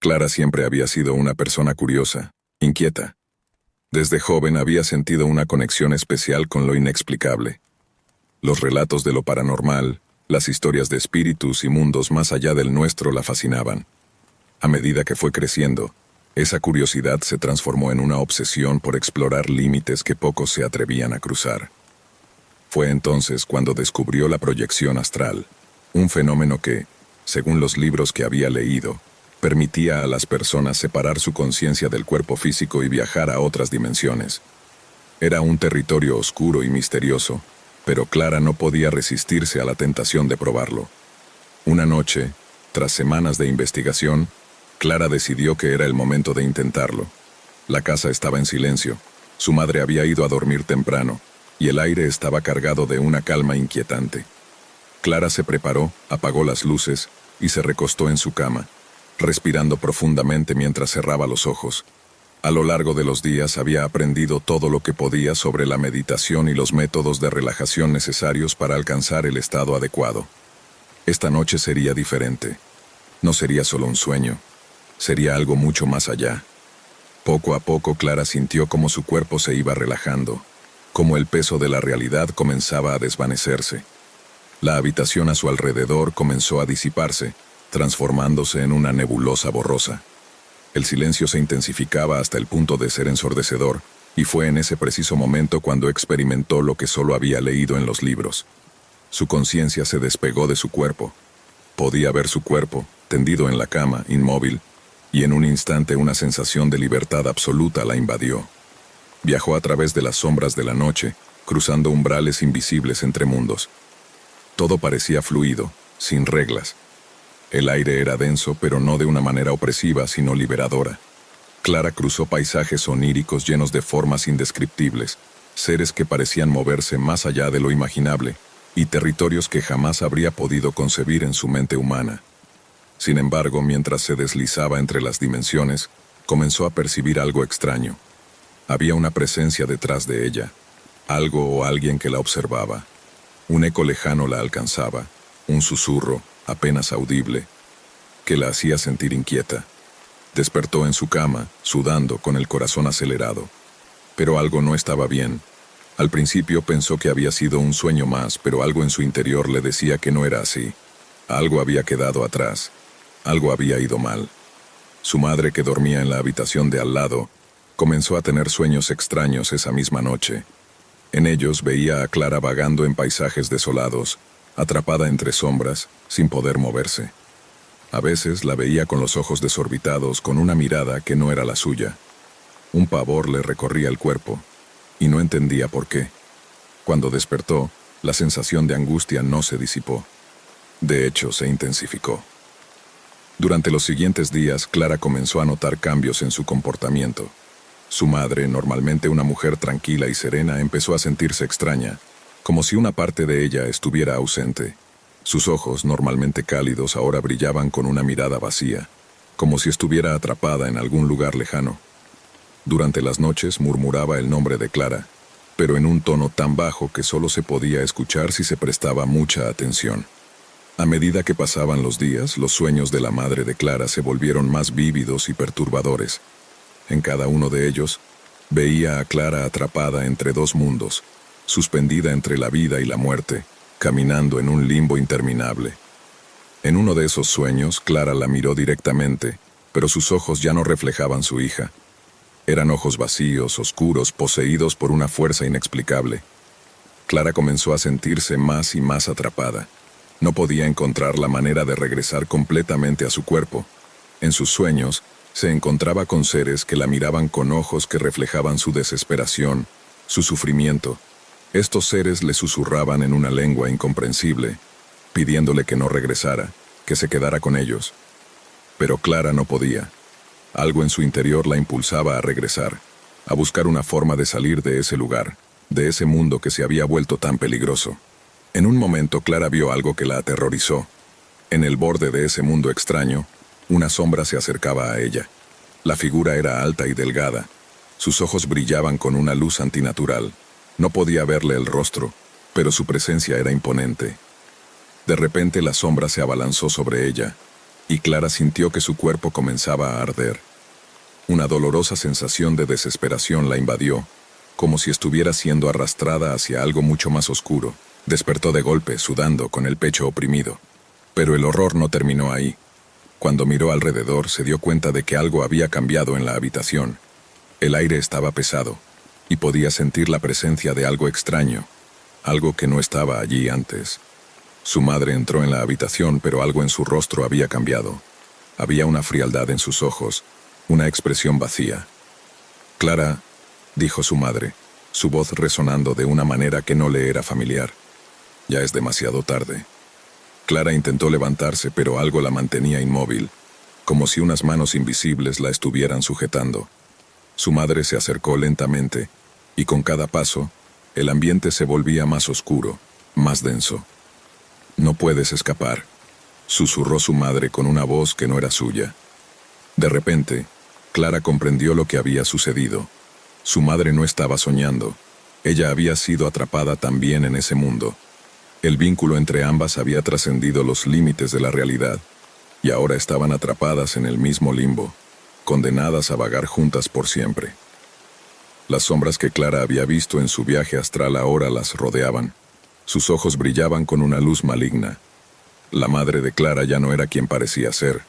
Clara siempre había sido una persona curiosa, inquieta. Desde joven había sentido una conexión especial con lo inexplicable. Los relatos de lo paranormal, las historias de espíritus y mundos más allá del nuestro la fascinaban. A medida que fue creciendo, esa curiosidad se transformó en una obsesión por explorar límites que pocos se atrevían a cruzar. Fue entonces cuando descubrió la proyección astral, un fenómeno que, según los libros que había leído, permitía a las personas separar su conciencia del cuerpo físico y viajar a otras dimensiones. Era un territorio oscuro y misterioso, pero Clara no podía resistirse a la tentación de probarlo. Una noche, tras semanas de investigación, Clara decidió que era el momento de intentarlo. La casa estaba en silencio, su madre había ido a dormir temprano, y el aire estaba cargado de una calma inquietante. Clara se preparó, apagó las luces y se recostó en su cama, respirando profundamente mientras cerraba los ojos. A lo largo de los días había aprendido todo lo que podía sobre la meditación y los métodos de relajación necesarios para alcanzar el estado adecuado. Esta noche sería diferente. No sería solo un sueño, sería algo mucho más allá. Poco a poco Clara sintió cómo su cuerpo se iba relajando, cómo el peso de la realidad comenzaba a desvanecerse. La habitación a su alrededor comenzó a disiparse, transformándose en una nebulosa borrosa. El silencio se intensificaba hasta el punto de ser ensordecedor, y fue en ese preciso momento cuando experimentó lo que solo había leído en los libros. Su conciencia se despegó de su cuerpo. Podía ver su cuerpo, tendido en la cama, inmóvil, y en un instante una sensación de libertad absoluta la invadió. Viajó a través de las sombras de la noche, cruzando umbrales invisibles entre mundos. Todo parecía fluido, sin reglas. El aire era denso, pero no de una manera opresiva, sino liberadora. Clara cruzó paisajes oníricos llenos de formas indescriptibles, seres que parecían moverse más allá de lo imaginable, y territorios que jamás habría podido concebir en su mente humana. Sin embargo, mientras se deslizaba entre las dimensiones, comenzó a percibir algo extraño. Había una presencia detrás de ella, algo o alguien que la observaba. Un eco lejano la alcanzaba, un susurro, apenas audible, que la hacía sentir inquieta. Despertó en su cama, sudando, con el corazón acelerado. Pero algo no estaba bien. Al principio pensó que había sido un sueño más, pero algo en su interior le decía que no era así. Algo había quedado atrás. Algo había ido mal. Su madre, que dormía en la habitación de al lado, comenzó a tener sueños extraños esa misma noche. En ellos veía a Clara vagando en paisajes desolados, atrapada entre sombras, sin poder moverse. A veces la veía con los ojos desorbitados, con una mirada que no era la suya. Un pavor le recorría el cuerpo, y no entendía por qué. Cuando despertó, la sensación de angustia no se disipó. De hecho, se intensificó. Durante los siguientes días, Clara comenzó a notar cambios en su comportamiento. Su madre, normalmente una mujer tranquila y serena, empezó a sentirse extraña, como si una parte de ella estuviera ausente. Sus ojos, normalmente cálidos, ahora brillaban con una mirada vacía, como si estuviera atrapada en algún lugar lejano. Durante las noches murmuraba el nombre de Clara, pero en un tono tan bajo que solo se podía escuchar si se prestaba mucha atención. A medida que pasaban los días, los sueños de la madre de Clara se volvieron más vívidos y perturbadores. En cada uno de ellos, veía a Clara atrapada entre dos mundos, suspendida entre la vida y la muerte, caminando en un limbo interminable. En uno de esos sueños, Clara la miró directamente, pero sus ojos ya no reflejaban su hija. Eran ojos vacíos, oscuros, poseídos por una fuerza inexplicable. Clara comenzó a sentirse más y más atrapada. No podía encontrar la manera de regresar completamente a su cuerpo. En sus sueños, se encontraba con seres que la miraban con ojos que reflejaban su desesperación, su sufrimiento. Estos seres le susurraban en una lengua incomprensible, pidiéndole que no regresara, que se quedara con ellos. Pero Clara no podía. Algo en su interior la impulsaba a regresar, a buscar una forma de salir de ese lugar, de ese mundo que se había vuelto tan peligroso. En un momento Clara vio algo que la aterrorizó. En el borde de ese mundo extraño, una sombra se acercaba a ella. La figura era alta y delgada. Sus ojos brillaban con una luz antinatural. No podía verle el rostro, pero su presencia era imponente. De repente la sombra se abalanzó sobre ella, y Clara sintió que su cuerpo comenzaba a arder. Una dolorosa sensación de desesperación la invadió, como si estuviera siendo arrastrada hacia algo mucho más oscuro. Despertó de golpe, sudando, con el pecho oprimido. Pero el horror no terminó ahí. Cuando miró alrededor, se dio cuenta de que algo había cambiado en la habitación. El aire estaba pesado, y podía sentir la presencia de algo extraño, algo que no estaba allí antes. Su madre entró en la habitación, pero algo en su rostro había cambiado. Había una frialdad en sus ojos, una expresión vacía. «Clara», dijo su madre, su voz resonando de una manera que no le era familiar. «Ya es demasiado tarde». Clara intentó levantarse, pero algo la mantenía inmóvil, como si unas manos invisibles la estuvieran sujetando. Su madre se acercó lentamente, y con cada paso, el ambiente se volvía más oscuro, más denso. «No puedes escapar», susurró su madre con una voz que no era suya. De repente, Clara comprendió lo que había sucedido. Su madre no estaba soñando. Ella había sido atrapada también en ese mundo. El vínculo entre ambas había trascendido los límites de la realidad, y ahora estaban atrapadas en el mismo limbo, condenadas a vagar juntas por siempre. Las sombras que Clara había visto en su viaje astral ahora las rodeaban. Sus ojos brillaban con una luz maligna. La madre de Clara ya no era quien parecía ser.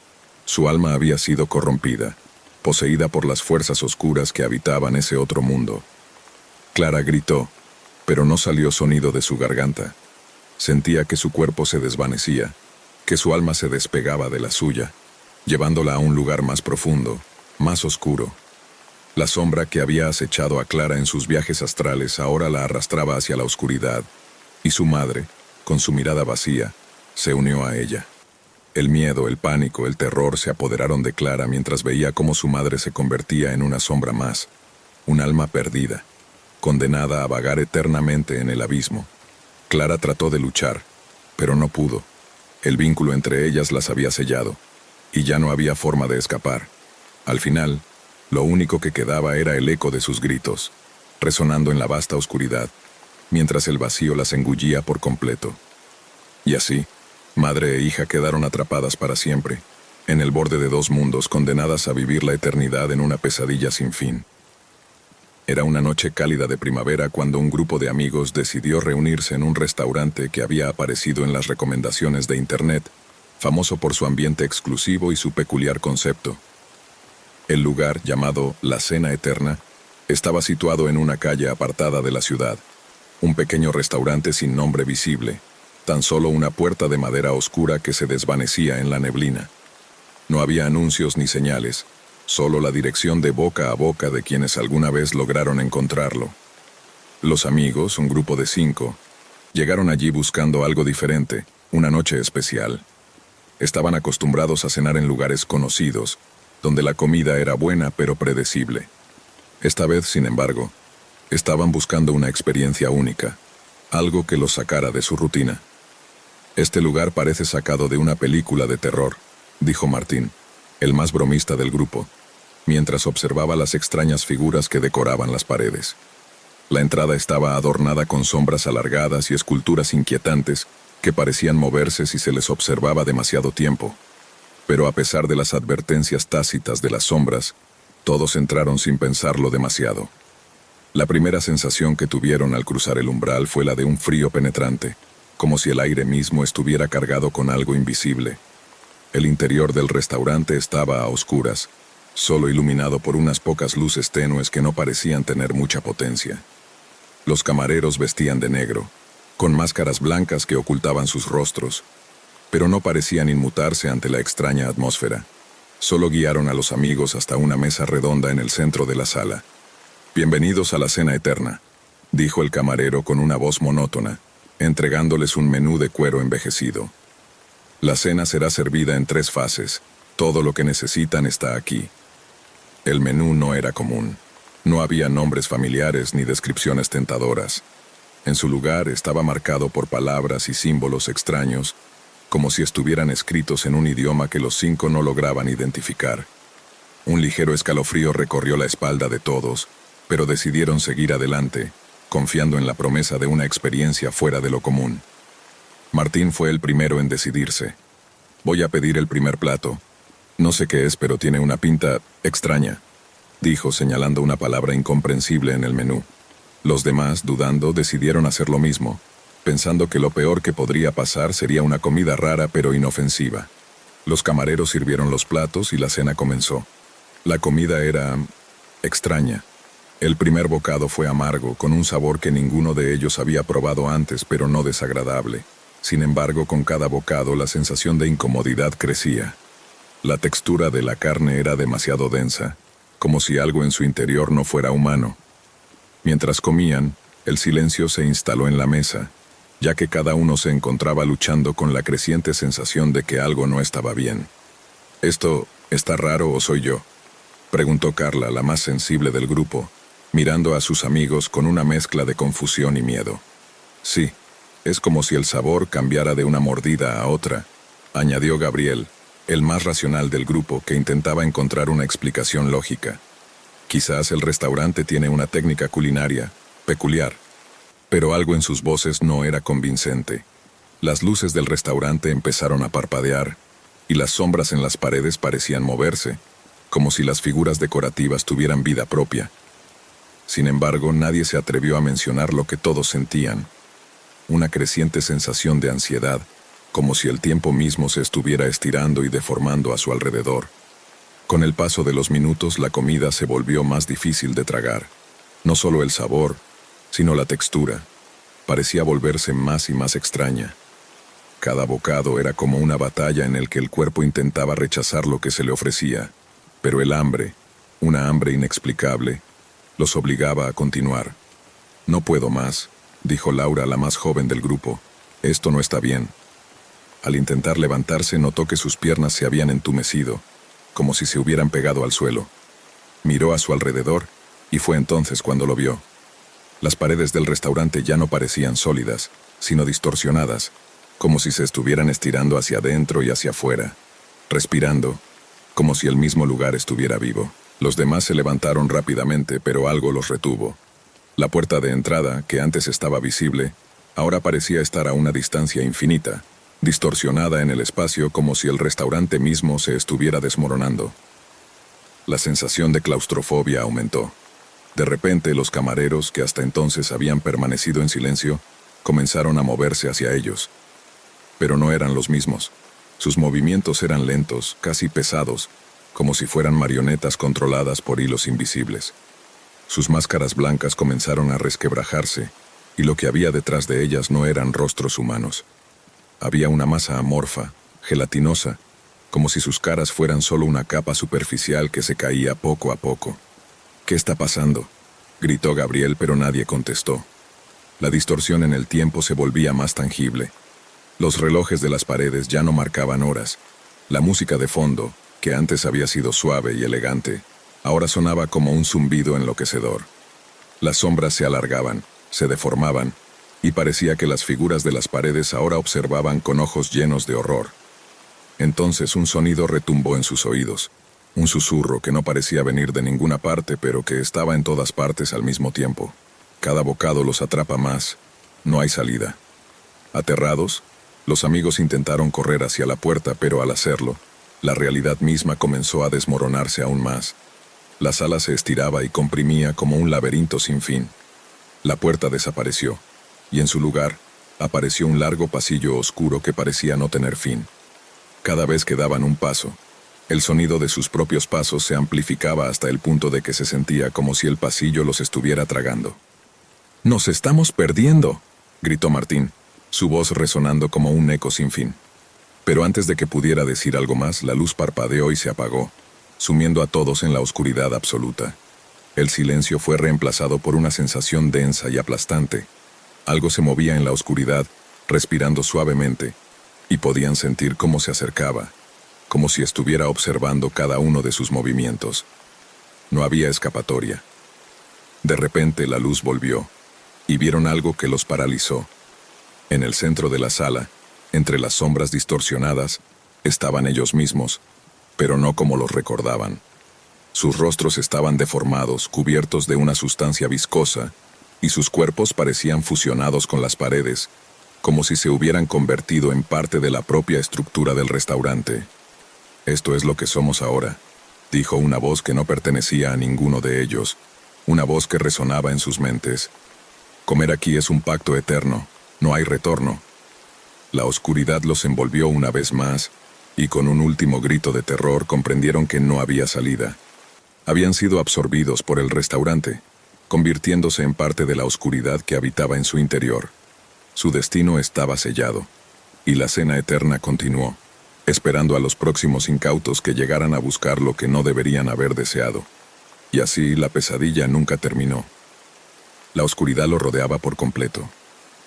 Su alma había sido corrompida, poseída por las fuerzas oscuras que habitaban ese otro mundo. Clara gritó, pero no salió sonido de su garganta. Sentía que su cuerpo se desvanecía, que su alma se despegaba de la suya, llevándola a un lugar más profundo, más oscuro. La sombra que había acechado a Clara en sus viajes astrales ahora la arrastraba hacia la oscuridad, y su madre, con su mirada vacía, se unió a ella. El miedo, el pánico, el terror se apoderaron de Clara mientras veía cómo su madre se convertía en una sombra más, un alma perdida, condenada a vagar eternamente en el abismo. Clara trató de luchar, pero no pudo. El vínculo entre ellas las había sellado, y ya no había forma de escapar. Al final, lo único que quedaba era el eco de sus gritos, resonando en la vasta oscuridad, mientras el vacío las engullía por completo. Y así, madre e hija quedaron atrapadas para siempre, en el borde de dos mundos, condenadas a vivir la eternidad en una pesadilla sin fin. Era una noche cálida de primavera cuando un grupo de amigos decidió reunirse en un restaurante que había aparecido en las recomendaciones de Internet, famoso por su ambiente exclusivo y su peculiar concepto. El lugar, llamado La Cena Eterna, estaba situado en una calle apartada de la ciudad, un pequeño restaurante sin nombre visible, tan solo una puerta de madera oscura que se desvanecía en la neblina. No había anuncios ni señales, solo la dirección de boca a boca de quienes alguna vez lograron encontrarlo. Los amigos, un grupo de 5, llegaron allí buscando algo diferente, una noche especial. Estaban acostumbrados a cenar en lugares conocidos, donde la comida era buena pero predecible. Esta vez, sin embargo, estaban buscando una experiencia única, algo que los sacara de su rutina. «Este lugar parece sacado de una película de terror», dijo Martín, el más bromista del grupo, mientras observaba las extrañas figuras que decoraban las paredes. La entrada estaba adornada con sombras alargadas y esculturas inquietantes que parecían moverse si se les observaba demasiado tiempo. Pero a pesar de las advertencias tácitas de las sombras, todos entraron sin pensarlo demasiado. La primera sensación que tuvieron al cruzar el umbral fue la de un frío penetrante, como si el aire mismo estuviera cargado con algo invisible. El interior del restaurante estaba a oscuras, solo iluminado por unas pocas luces tenues que no parecían tener mucha potencia. Los camareros vestían de negro, con máscaras blancas que ocultaban sus rostros, pero no parecían inmutarse ante la extraña atmósfera. Solo guiaron a los amigos hasta una mesa redonda en el centro de la sala. «Bienvenidos a la Cena Eterna», dijo el camarero con una voz monótona, entregándoles un menú de cuero envejecido. «La cena será servida en 3 fases. Todo lo que necesitan está aquí». El menú no era común. No había nombres familiares ni descripciones tentadoras. En su lugar estaba marcado por palabras y símbolos extraños, como si estuvieran escritos en un idioma que los 5 no lograban identificar. Un ligero escalofrío recorrió la espalda de todos, pero decidieron seguir adelante, confiando en la promesa de una experiencia fuera de lo común. Martín fue el primero en decidirse. Voy a pedir el primer plato. No sé qué es, pero tiene una pinta extraña, dijo señalando una palabra incomprensible en el menú. Los demás, dudando, decidieron hacer lo mismo, pensando que lo peor que podría pasar sería una comida rara pero inofensiva. Los camareros sirvieron los platos y la cena comenzó. La comida era extraña. El primer bocado fue amargo, con un sabor que ninguno de ellos había probado antes, pero no desagradable. Sin embargo, con cada bocado la sensación de incomodidad crecía. La textura de la carne era demasiado densa, como si algo en su interior no fuera humano. Mientras comían, el silencio se instaló en la mesa, ya que cada uno se encontraba luchando con la creciente sensación de que algo no estaba bien. ¿Esto está raro o soy yo?, preguntó Carla, la más sensible del grupo, mirando a sus amigos con una mezcla de confusión y miedo. Sí, es como si el sabor cambiara de una mordida a otra, añadió Gabriel, el más racional del grupo, que intentaba encontrar una explicación lógica. Quizás el restaurante tiene una técnica culinaria peculiar, pero algo en sus voces no era convincente. Las luces del restaurante empezaron a parpadear, y las sombras en las paredes parecían moverse, como si las figuras decorativas tuvieran vida propia. Sin embargo, nadie se atrevió a mencionar lo que todos sentían. Una creciente sensación de ansiedad, como si el tiempo mismo se estuviera estirando y deformando a su alrededor. Con el paso de los minutos, la comida se volvió más difícil de tragar. No solo el sabor, sino la textura. Parecía volverse más y más extraña. Cada bocado era como una batalla en el que el cuerpo intentaba rechazar lo que se le ofrecía, pero el hambre, una hambre inexplicable, los obligaba a continuar. «No puedo más», dijo Laura, la más joven del grupo. «Esto no está bien». Al intentar levantarse, notó que sus piernas se habían entumecido, como si se hubieran pegado al suelo. Miró a su alrededor, y fue entonces cuando lo vio. Las paredes del restaurante ya no parecían sólidas, sino distorsionadas, como si se estuvieran estirando hacia adentro y hacia afuera, respirando, como si el mismo lugar estuviera vivo. Los demás se levantaron rápidamente, pero algo los retuvo. La puerta de entrada, que antes estaba visible, ahora parecía estar a una distancia infinita, distorsionada en el espacio, como si el restaurante mismo se estuviera desmoronando. La sensación de claustrofobia aumentó. De repente, los camareros, que hasta entonces habían permanecido en silencio, comenzaron a moverse hacia ellos. Pero no eran los mismos. Sus movimientos eran lentos, casi pesados, como si fueran marionetas controladas por hilos invisibles. Sus máscaras blancas comenzaron a resquebrajarse, y lo que había detrás de ellas no eran rostros humanos. Había una masa amorfa, gelatinosa, como si sus caras fueran solo una capa superficial que se caía poco a poco. «¿Qué está pasando?», gritó Gabriel, pero nadie contestó. La distorsión en el tiempo se volvía más tangible. Los relojes de las paredes ya no marcaban horas. La música de fondo, que antes había sido suave y elegante, ahora sonaba como un zumbido enloquecedor. Las sombras se alargaban, se deformaban, y parecía que las figuras de las paredes ahora observaban con ojos llenos de horror. Entonces un sonido retumbó en sus oídos, un susurro que no parecía venir de ninguna parte, pero que estaba en todas partes al mismo tiempo. Cada bocado los atrapa más, no hay salida. Aterrados, los amigos intentaron correr hacia la puerta, pero al hacerlo, la realidad misma comenzó a desmoronarse aún más. La sala se estiraba y comprimía como un laberinto sin fin. La puerta desapareció, y en su lugar, apareció un largo pasillo oscuro que parecía no tener fin. Cada vez que daban un paso, el sonido de sus propios pasos se amplificaba hasta el punto de que se sentía como si el pasillo los estuviera tragando. «¡Nos estamos perdiendo!», gritó Martín, su voz resonando como un eco sin fin. Pero antes de que pudiera decir algo más, la luz parpadeó y se apagó, sumiendo a todos en la oscuridad absoluta. El silencio fue reemplazado por una sensación densa y aplastante. Algo se movía en la oscuridad, respirando suavemente, y podían sentir cómo se acercaba, como si estuviera observando cada uno de sus movimientos. No había escapatoria. De repente la luz volvió, y vieron algo que los paralizó. En el centro de la sala, entre las sombras distorsionadas, estaban ellos mismos, pero no como los recordaban. Sus rostros estaban deformados, cubiertos de una sustancia viscosa, y sus cuerpos parecían fusionados con las paredes, como si se hubieran convertido en parte de la propia estructura del restaurante. «Esto es lo que somos ahora», dijo una voz que no pertenecía a ninguno de ellos, una voz que resonaba en sus mentes. «Comer aquí es un pacto eterno, no hay retorno». La oscuridad los envolvió una vez más, y con un último grito de terror comprendieron que no había salida. Habían sido absorbidos por el restaurante, convirtiéndose en parte de la oscuridad que habitaba en su interior. Su destino estaba sellado, y la cena eterna continuó, esperando a los próximos incautos que llegaran a buscar lo que no deberían haber deseado. Y así la pesadilla nunca terminó. La oscuridad lo rodeaba por completo.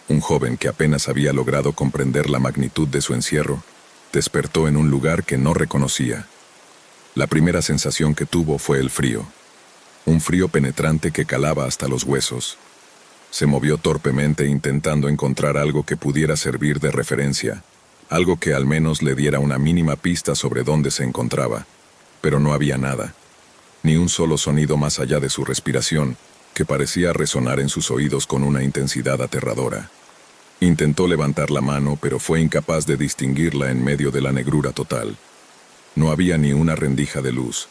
Un joven que apenas había logrado comprender la magnitud de su encierro, despertó en un lugar que no reconocía. La primera sensación que tuvo fue el frío. Un frío penetrante que calaba hasta los huesos. Se movió torpemente intentando encontrar algo que pudiera servir de referencia, algo que al menos le diera una mínima pista sobre dónde se encontraba, pero no había nada, ni un solo sonido más allá de su respiración, que parecía resonar en sus oídos con una intensidad aterradora. Intentó levantar la mano, pero fue incapaz de distinguirla en medio de la negrura total. No había ni una rendija de luz.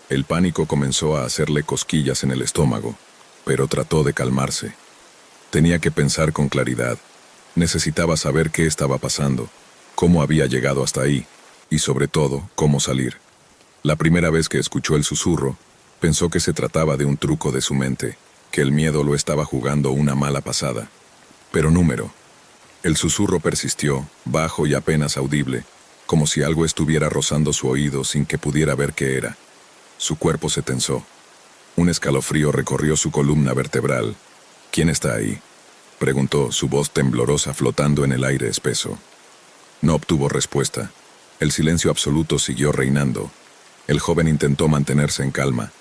El pánico comenzó a hacerle cosquillas en el estómago, pero trató de calmarse. Tenía que pensar con claridad. Necesitaba saber qué estaba pasando, cómo había llegado hasta ahí, y sobre todo, cómo salir. La primera vez que escuchó el susurro, pensó que se trataba de un truco de su mente, que el miedo lo estaba jugando una mala pasada. Pero número. El susurro persistió, bajo y apenas audible, como si algo estuviera rozando su oído sin que pudiera ver qué era. Su cuerpo se tensó. Un escalofrío recorrió su columna vertebral. «¿Quién está ahí?», preguntó, su voz temblorosa flotando en el aire espeso. No obtuvo respuesta. El silencio absoluto siguió reinando. El joven intentó mantenerse en calma.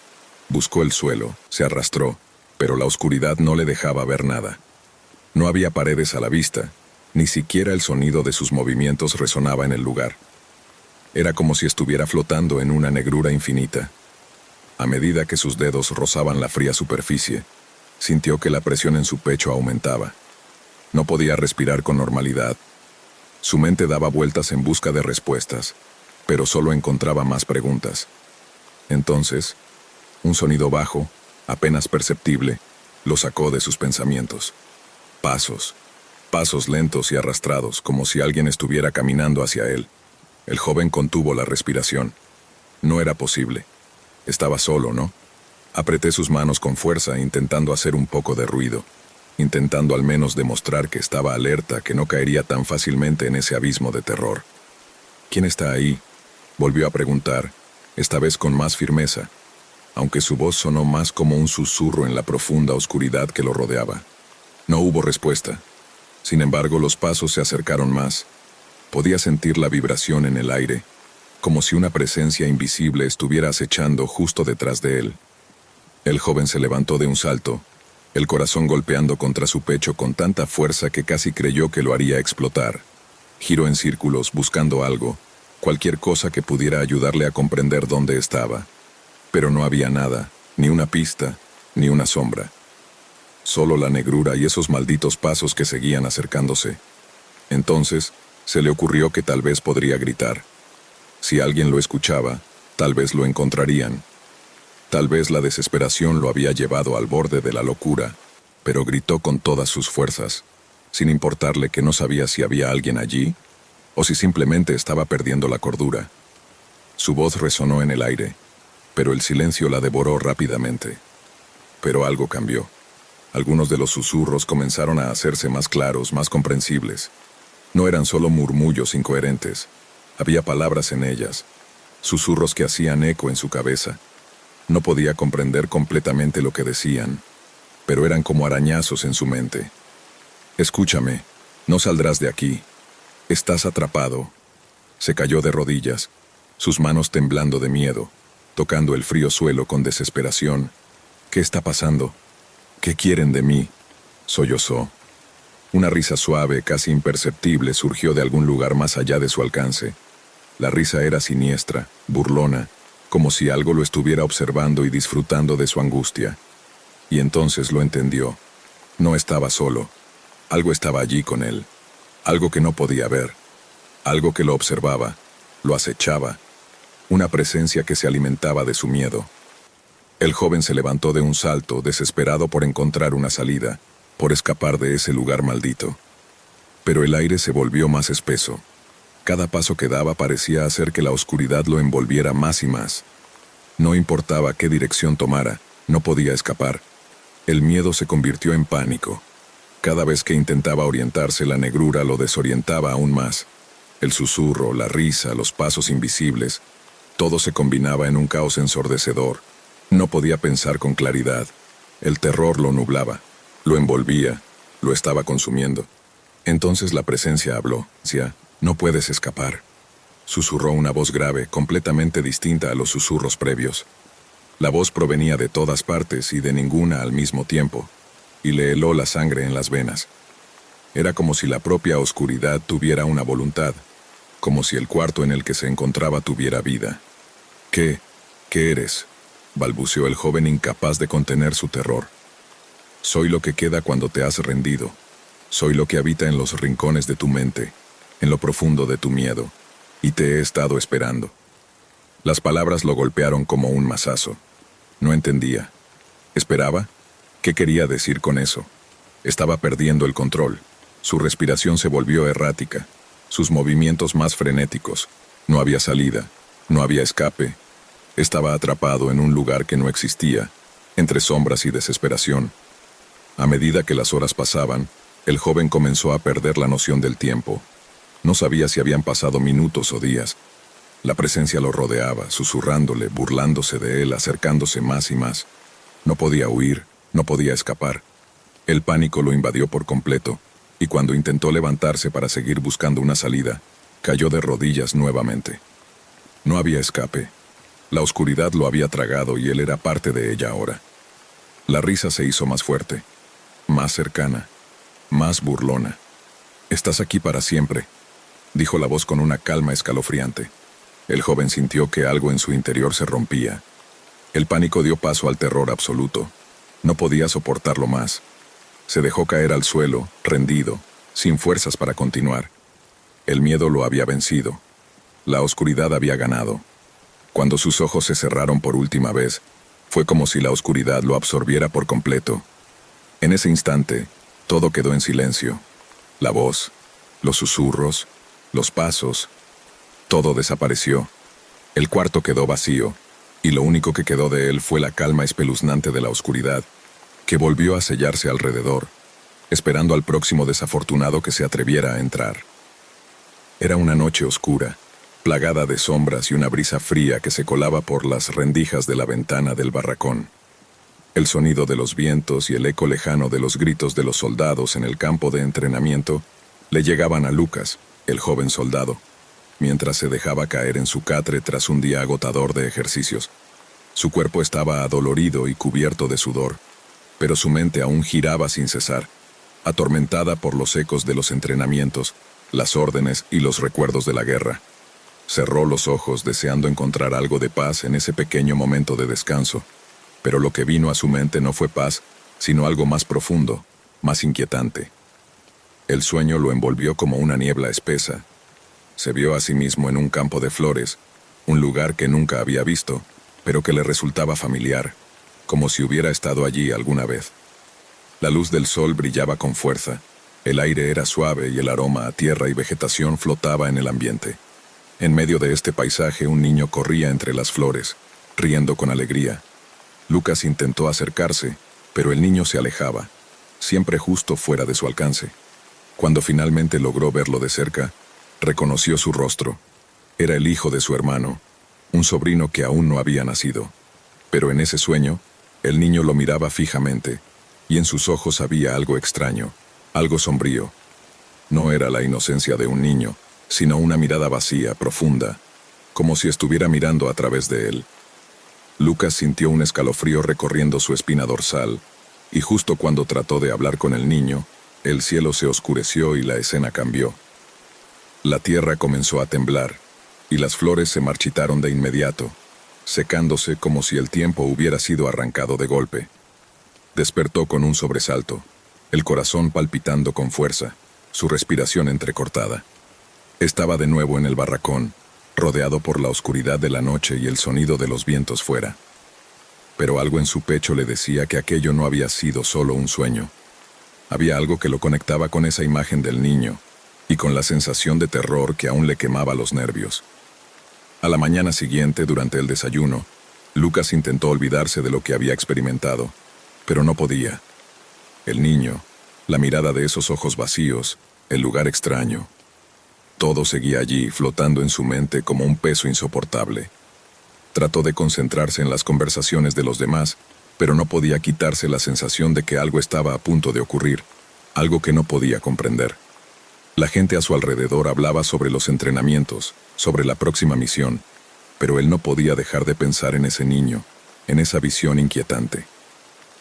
Buscó el suelo, se arrastró, pero la oscuridad no le dejaba ver nada. No había paredes a la vista, ni siquiera el sonido de sus movimientos resonaba en el lugar. Era como si estuviera flotando en una negrura infinita. A medida que sus dedos rozaban la fría superficie, sintió que la presión en su pecho aumentaba. No podía respirar con normalidad. Su mente daba vueltas en busca de respuestas, pero solo encontraba más preguntas. Entonces, un sonido bajo, apenas perceptible, lo sacó de sus pensamientos. Pasos. Pasos lentos y arrastrados, como si alguien estuviera caminando hacia él. El joven contuvo la respiración. No era posible. Estaba solo, ¿no? Apreté sus manos con fuerza, intentando hacer un poco de ruido, intentando al menos demostrar que estaba alerta, que no caería tan fácilmente en ese abismo de terror. «¿Quién está ahí?», volvió a preguntar, esta vez con más firmeza, aunque su voz sonó más como un susurro en la profunda oscuridad que lo rodeaba. No hubo respuesta. Sin embargo, los pasos se acercaron más. Podía sentir la vibración en el aire, como si una presencia invisible estuviera acechando justo detrás de él. El joven se levantó de un salto, el corazón golpeando contra su pecho con tanta fuerza que casi creyó que lo haría explotar. Giró en círculos buscando algo, cualquier cosa que pudiera ayudarle a comprender dónde estaba. Pero no había nada, ni una pista, ni una sombra. Solo la negrura y esos malditos pasos que seguían acercándose. Entonces, se le ocurrió que tal vez podría gritar. Si alguien lo escuchaba, tal vez lo encontrarían. Tal vez la desesperación lo había llevado al borde de la locura, pero gritó con todas sus fuerzas, sin importarle que no sabía si había alguien allí, o si simplemente estaba perdiendo la cordura. Su voz resonó en el aire, pero el silencio la devoró rápidamente. Pero algo cambió. Algunos de los susurros comenzaron a hacerse más claros, más comprensibles. No eran solo murmullos incoherentes. Había palabras en ellas, susurros que hacían eco en su cabeza. No podía comprender completamente lo que decían, pero eran como arañazos en su mente. «Escúchame, no saldrás de aquí. Estás atrapado». Se cayó de rodillas, sus manos temblando de miedo, tocando el frío suelo con desesperación. «¿Qué está pasando? ¿Qué quieren de mí?», sollozó. Una risa suave, casi imperceptible, surgió de algún lugar más allá de su alcance. La risa era siniestra, burlona, como si algo lo estuviera observando y disfrutando de su angustia. Y entonces lo entendió. No estaba solo. Algo estaba allí con él. Algo que no podía ver, algo que lo observaba, lo acechaba, una presencia que se alimentaba de su miedo. El joven se levantó de un salto, desesperado por encontrar una salida, por escapar de ese lugar maldito. Pero el aire se volvió más espeso. Cada paso que daba parecía hacer que la oscuridad lo envolviera más y más. No importaba qué dirección tomara, no podía escapar. El miedo se convirtió en pánico. Cada vez que intentaba orientarse, la negrura lo desorientaba aún más. El susurro, la risa, los pasos invisibles, todo se combinaba en un caos ensordecedor. No podía pensar con claridad. El terror lo nublaba, lo envolvía, lo estaba consumiendo. Entonces la presencia habló. Decía, no puedes escapar. Susurró una voz grave, completamente distinta a los susurros previos. La voz provenía de todas partes y de ninguna al mismo tiempo, y le heló la sangre en las venas. Era como si la propia oscuridad tuviera una voluntad, como si el cuarto en el que se encontraba tuviera vida. ¿Qué eres?, balbuceó el joven, incapaz de contener su terror. Soy lo que queda cuando te has rendido. Soy lo que habita en los rincones de tu mente, en lo profundo de tu miedo, y te he estado esperando. Las palabras lo golpearon como un mazazo. No entendía. ¿Esperaba? ¿Qué quería decir con eso? Estaba perdiendo el control. Su respiración se volvió errática, sus movimientos más frenéticos. No había salida, no había escape. Estaba atrapado en un lugar que no existía, entre sombras y desesperación. A medida que las horas pasaban, el joven comenzó a perder la noción del tiempo. No sabía si habían pasado minutos o días. La presencia lo rodeaba, susurrándole, burlándose de él, acercándose más y más. No podía huir, no podía escapar. El pánico lo invadió por completo, y cuando intentó levantarse para seguir buscando una salida, cayó de rodillas nuevamente. No había escape. La oscuridad lo había tragado y él era parte de ella ahora. La risa se hizo más fuerte, más cercana, más burlona. «Estás aquí para siempre», dijo la voz con una calma escalofriante. El joven sintió que algo en su interior se rompía. El pánico dio paso al terror absoluto. No podía soportarlo más. Se dejó caer al suelo, rendido, sin fuerzas para continuar. El miedo lo había vencido. La oscuridad había ganado. Cuando sus ojos se cerraron por última vez, fue como si la oscuridad lo absorbiera por completo. En ese instante, todo quedó en silencio. La voz, los susurros, los pasos, todo desapareció. El cuarto quedó vacío, y lo único que quedó de él fue la calma espeluznante de la oscuridad, que volvió a sellarse alrededor, esperando al próximo desafortunado que se atreviera a entrar. Era una noche oscura, plagada de sombras y una brisa fría que se colaba por las rendijas de la ventana del barracón. El sonido de los vientos y el eco lejano de los gritos de los soldados en el campo de entrenamiento le llegaban a Lucas, el joven soldado, mientras se dejaba caer en su catre tras un día agotador de ejercicios. Su cuerpo estaba adolorido y cubierto de sudor, pero su mente aún giraba sin cesar, atormentada por los ecos de los entrenamientos, las órdenes y los recuerdos de la guerra. Cerró los ojos deseando encontrar algo de paz en ese pequeño momento de descanso, pero lo que vino a su mente no fue paz, sino algo más profundo, más inquietante. El sueño lo envolvió como una niebla espesa. Se vio a sí mismo en un campo de flores, un lugar que nunca había visto, pero que le resultaba familiar, como si hubiera estado allí alguna vez. La luz del sol brillaba con fuerza, el aire era suave y el aroma a tierra y vegetación flotaba en el ambiente. En medio de este paisaje un niño corría entre las flores, riendo con alegría. Lucas intentó acercarse, pero el niño se alejaba, siempre justo fuera de su alcance. Cuando finalmente logró verlo de cerca, reconoció su rostro. Era el hijo de su hermano, un sobrino que aún no había nacido. Pero en ese sueño, el niño lo miraba fijamente, y en sus ojos había algo extraño, algo sombrío. No era la inocencia de un niño, sino una mirada vacía, profunda, como si estuviera mirando a través de él. Lucas sintió un escalofrío recorriendo su espina dorsal, y justo cuando trató de hablar con el niño, el cielo se oscureció y la escena cambió. La tierra comenzó a temblar, y las flores se marchitaron de inmediato, secándose como si el tiempo hubiera sido arrancado de golpe. Despertó con un sobresalto, el corazón palpitando con fuerza. su respiración entrecortada. Estaba de nuevo en el barracón, rodeado por la oscuridad de la noche y el sonido de los vientos fuera. Pero algo en su pecho le decía que aquello no había sido solo un sueño. Había algo que lo conectaba con esa imagen del niño y con la sensación de terror que aún le quemaba los nervios. A la mañana siguiente, durante el desayuno, Lucas intentó olvidarse de lo que había experimentado, pero no podía. El niño, la mirada de esos ojos vacíos, el lugar extraño. Todo seguía allí, flotando en su mente como un peso insoportable. Trató de concentrarse en las conversaciones de los demás, pero no podía quitarse la sensación de que algo estaba a punto de ocurrir, algo que no podía comprender. La gente a su alrededor hablaba sobre los entrenamientos, sobre la próxima misión, pero él no podía dejar de pensar en ese niño, en esa visión inquietante.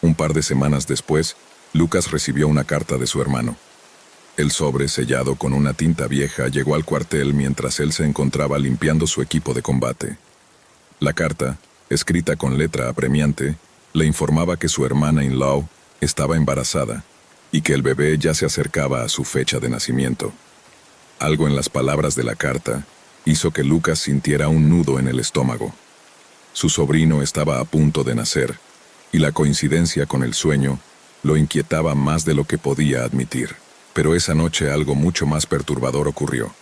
Un par de semanas después, Lucas recibió una carta de su hermano. El sobre, sellado con una tinta vieja, llegó al cuartel mientras él se encontraba limpiando su equipo de combate. La carta, escrita con letra apremiante, le informaba que su hermana-in-law estaba embarazada y que el bebé ya se acercaba a su fecha de nacimiento. Algo en las palabras de la carta hizo que Lucas sintiera un nudo en el estómago. Su sobrino estaba a punto de nacer, y la coincidencia con el sueño lo inquietaba más de lo que podía admitir. Pero esa noche algo mucho más perturbador ocurrió.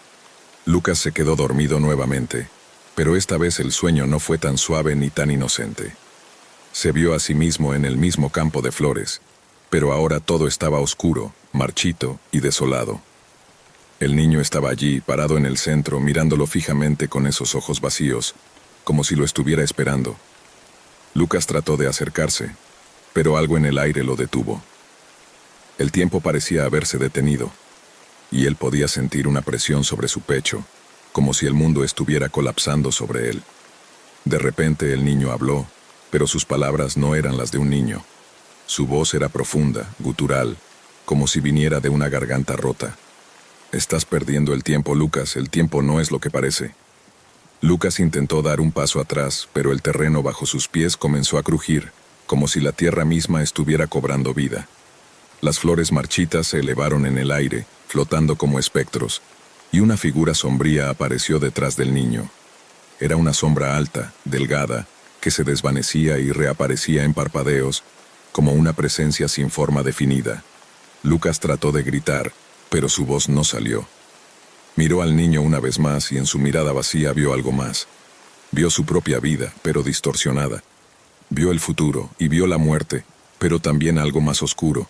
Lucas se quedó dormido nuevamente, pero esta vez el sueño no fue tan suave ni tan inocente. Se vio a sí mismo en el mismo campo de flores, pero ahora todo estaba oscuro, marchito y desolado. El niño estaba allí, parado en el centro, mirándolo fijamente con esos ojos vacíos, como si lo estuviera esperando. Lucas trató de acercarse, pero algo en el aire lo detuvo. El tiempo parecía haberse detenido, y él podía sentir una presión sobre su pecho, como si el mundo estuviera colapsando sobre él. De repente el niño habló, pero sus palabras no eran las de un niño. Su voz era profunda, gutural, como si viniera de una garganta rota. «Estás perdiendo el tiempo, Lucas, el tiempo no es lo que parece». Lucas intentó dar un paso atrás, pero el terreno bajo sus pies comenzó a crujir, como si la tierra misma estuviera cobrando vida. Las flores marchitas se elevaron en el aire, flotando como espectros, y una figura sombría apareció detrás del niño. Era una sombra alta, delgada, que se desvanecía y reaparecía en parpadeos, como una presencia sin forma definida. Lucas trató de gritar, pero su voz no salió. Miró al niño una vez más y en su mirada vacía vio algo más. Vio su propia vida, pero distorsionada. Vio el futuro y vio la muerte, pero también algo más oscuro,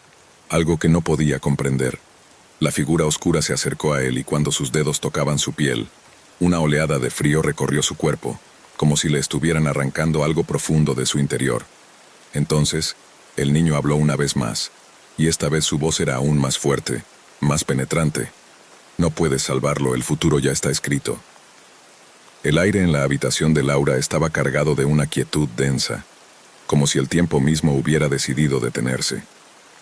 algo que no podía comprender. La figura oscura se acercó a él y cuando sus dedos tocaban su piel, una oleada de frío recorrió su cuerpo, como si le estuvieran arrancando algo profundo de su interior. Entonces, el niño habló una vez más, y esta vez su voz era aún más fuerte, más penetrante. «No puedes salvarlo, el futuro ya está escrito». El aire en la habitación de Laura estaba cargado de una quietud densa, como si el tiempo mismo hubiera decidido detenerse.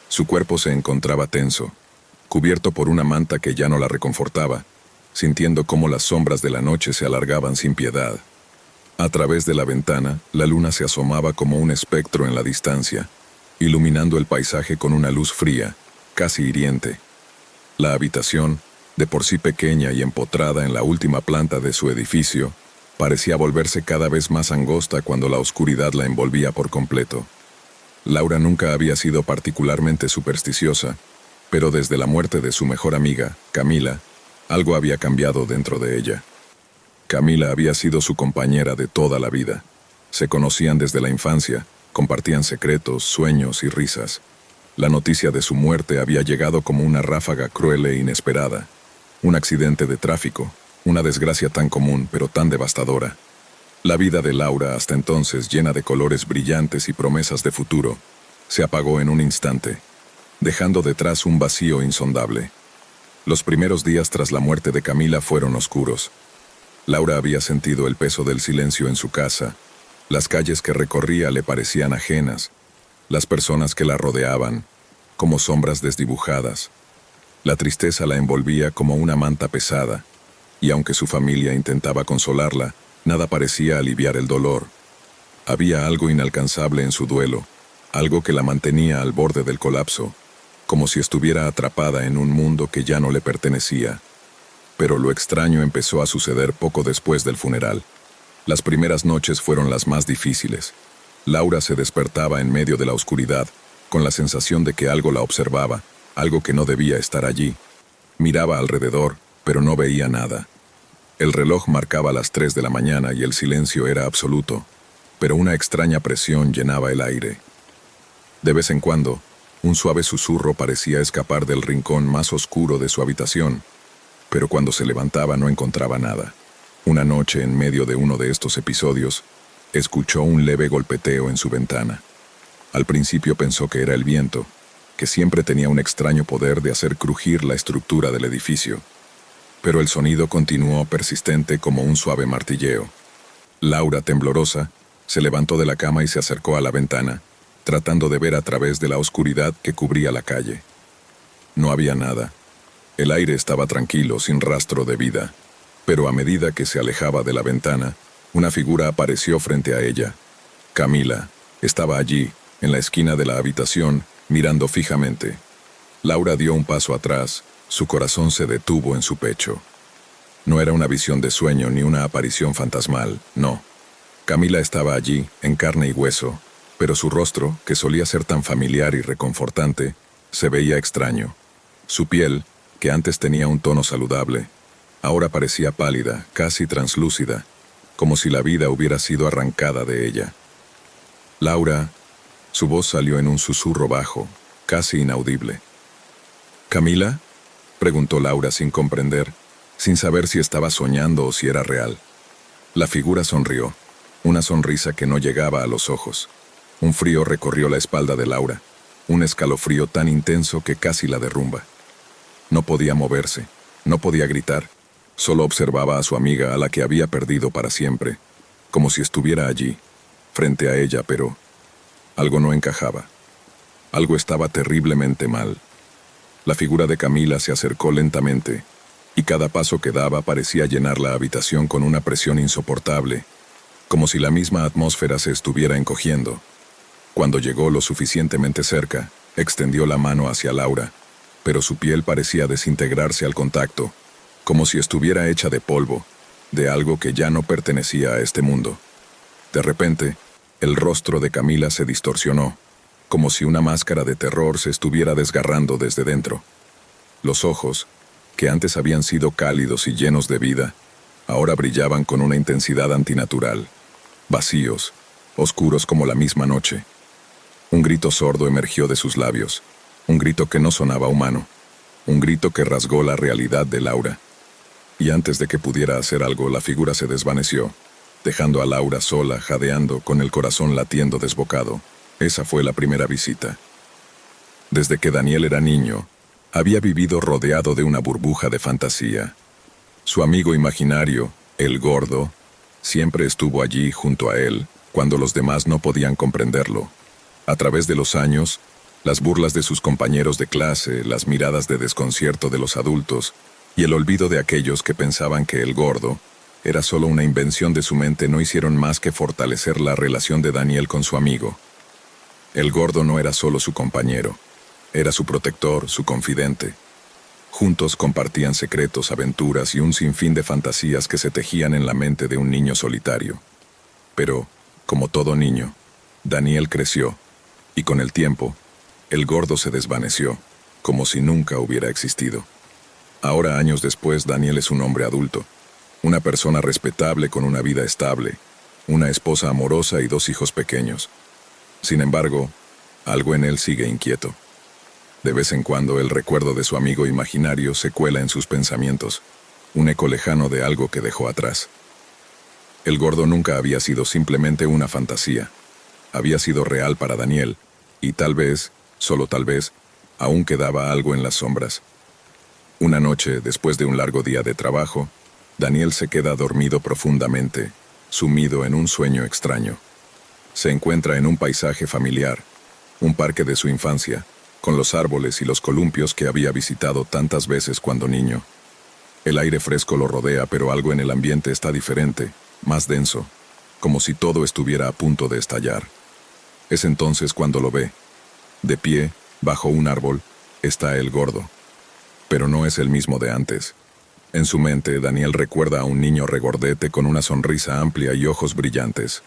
Su cuerpo se encontraba tenso, cubierto por una manta que ya no la reconfortaba, sintiendo cómo las sombras de la noche se alargaban sin piedad. A través de la ventana, la luna se asomaba como un espectro en la distancia, iluminando el paisaje con una luz fría, casi hiriente. La habitación, de por sí pequeña y empotrada en la última planta de su edificio, parecía volverse cada vez más angosta cuando la oscuridad la envolvía por completo. Laura nunca había sido particularmente supersticiosa, pero desde la muerte de su mejor amiga, Camila, algo había cambiado dentro de ella. Camila había sido su compañera de toda la vida. Se conocían desde la infancia, compartían secretos, sueños y risas. La noticia de su muerte había llegado como una ráfaga cruel e inesperada. Un accidente de tráfico, una desgracia tan común pero tan devastadora. La vida de Laura, hasta entonces llena de colores brillantes y promesas de futuro, se apagó en un instante, dejando detrás un vacío insondable. Los primeros días tras la muerte de Camila fueron oscuros. Laura había sentido el peso del silencio en su casa. Las calles que recorría le parecían ajenas, las personas que la rodeaban, como sombras desdibujadas. La tristeza la envolvía como una manta pesada, y aunque su familia intentaba consolarla, nada parecía aliviar el dolor. Había algo inalcanzable en su duelo, algo que la mantenía al borde del colapso. como si estuviera atrapada en un mundo que ya no le pertenecía. Pero lo extraño empezó a suceder poco después del funeral. Las primeras noches fueron las más difíciles. Laura se despertaba en medio de la oscuridad, con la sensación de que algo la observaba, algo que no debía estar allí. Miraba alrededor, pero no veía nada. El reloj marcaba las 3 de la mañana y el silencio era absoluto, pero una extraña presión llenaba el aire. De vez en cuando, un suave susurro parecía escapar del rincón más oscuro de su habitación, pero cuando se levantaba no encontraba nada. Una noche, en medio de uno de estos episodios, escuchó un leve golpeteo en su ventana. Al principio pensó que era el viento, que siempre tenía un extraño poder de hacer crujir la estructura del edificio. Pero el sonido continuó persistente como un suave martilleo. Laura, temblorosa, se levantó de la cama y se acercó a la ventana, tratando de ver a través de la oscuridad que cubría la calle. No había nada. El aire estaba tranquilo, sin rastro de vida. Pero a medida que se alejaba de la ventana, una figura apareció frente a ella. Camila estaba allí, en la esquina de la habitación, mirando fijamente. Laura dio un paso atrás, su corazón se detuvo en su pecho. No era una visión de sueño ni una aparición fantasmal, no. Camila estaba allí, en carne y hueso, pero su rostro, que solía ser tan familiar y reconfortante, se veía extraño. Su piel, que antes tenía un tono saludable, ahora parecía pálida, casi translúcida, como si la vida hubiera sido arrancada de ella. Laura, su voz salió en un susurro bajo, casi inaudible. ¿Camila?, preguntó Laura sin comprender, sin saber si estaba soñando o si era real. La figura sonrió, una sonrisa que no llegaba a los ojos. Un frío recorrió la espalda de Laura, un escalofrío tan intenso que casi la derrumba. No podía moverse, no podía gritar, solo observaba a su amiga a la que había perdido para siempre, como si estuviera allí, frente a ella, pero algo no encajaba. Algo estaba terriblemente mal. La figura de Camila se acercó lentamente, y cada paso que daba parecía llenar la habitación con una presión insoportable, como si la misma atmósfera se estuviera encogiendo. Cuando llegó lo suficientemente cerca, extendió la mano hacia Laura, pero su piel parecía desintegrarse al contacto, como si estuviera hecha de polvo, de algo que ya no pertenecía a este mundo. De repente, el rostro de Camila se distorsionó, como si una máscara de terror se estuviera desgarrando desde dentro. Los ojos, que antes habían sido cálidos y llenos de vida, ahora brillaban con una intensidad antinatural, vacíos, oscuros como la misma noche. Un grito sordo emergió de sus labios, un grito que no sonaba humano, un grito que rasgó la realidad de Laura. Y antes de que pudiera hacer algo, la figura se desvaneció, dejando a Laura sola, jadeando, con el corazón latiendo desbocado. Esa fue la primera visita. Desde que Daniel era niño, había vivido rodeado de una burbuja de fantasía. Su amigo imaginario, el gordo, siempre estuvo allí junto a él, cuando los demás no podían comprenderlo. A través de los años, las burlas de sus compañeros de clase, las miradas de desconcierto de los adultos y el olvido de aquellos que pensaban que el gordo era solo una invención de su mente no hicieron más que fortalecer la relación de Daniel con su amigo. El gordo no era solo su compañero, era su protector, su confidente. Juntos compartían secretos, aventuras y un sinfín de fantasías que se tejían en la mente de un niño solitario. Pero, como todo niño, Daniel creció, y con el tiempo, el gordo se desvaneció, como si nunca hubiera existido. Ahora, años después, Daniel es un hombre adulto, una persona respetable con una vida estable, una esposa amorosa y 2 hijos pequeños. Sin embargo, algo en él sigue inquieto. De vez en cuando el recuerdo de su amigo imaginario se cuela en sus pensamientos, un eco lejano de algo que dejó atrás. El gordo nunca había sido simplemente una fantasía. Había sido real para Daniel, y tal vez, solo tal vez, aún quedaba algo en las sombras. Una noche, después de un largo día de trabajo, Daniel se queda dormido profundamente, sumido en un sueño extraño. Se encuentra en un paisaje familiar, un parque de su infancia, con los árboles y los columpios que había visitado tantas veces cuando niño. El aire fresco lo rodea, pero algo en el ambiente está diferente, más denso, como si todo estuviera a punto de estallar. Es entonces cuando lo ve, de pie, bajo un árbol, está el gordo. Pero no es el mismo de antes. En su mente, Daniel recuerda a un niño regordete con una sonrisa amplia y ojos brillantes.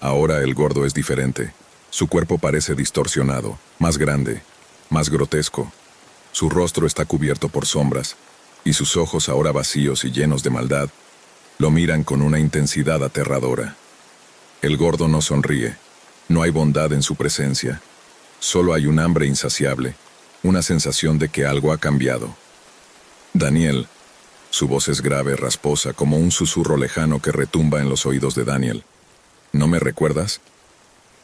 Ahora el gordo es diferente. Su cuerpo parece distorsionado, más grande, más grotesco. Su rostro está cubierto por sombras, y sus ojos, ahora vacíos y llenos de maldad, lo miran con una intensidad aterradora. El gordo no sonríe. No hay bondad en su presencia. Solo hay un hambre insaciable, una sensación de que algo ha cambiado. Daniel. Su voz es grave, rasposa, como un susurro lejano que retumba en los oídos de Daniel. ¿No me recuerdas?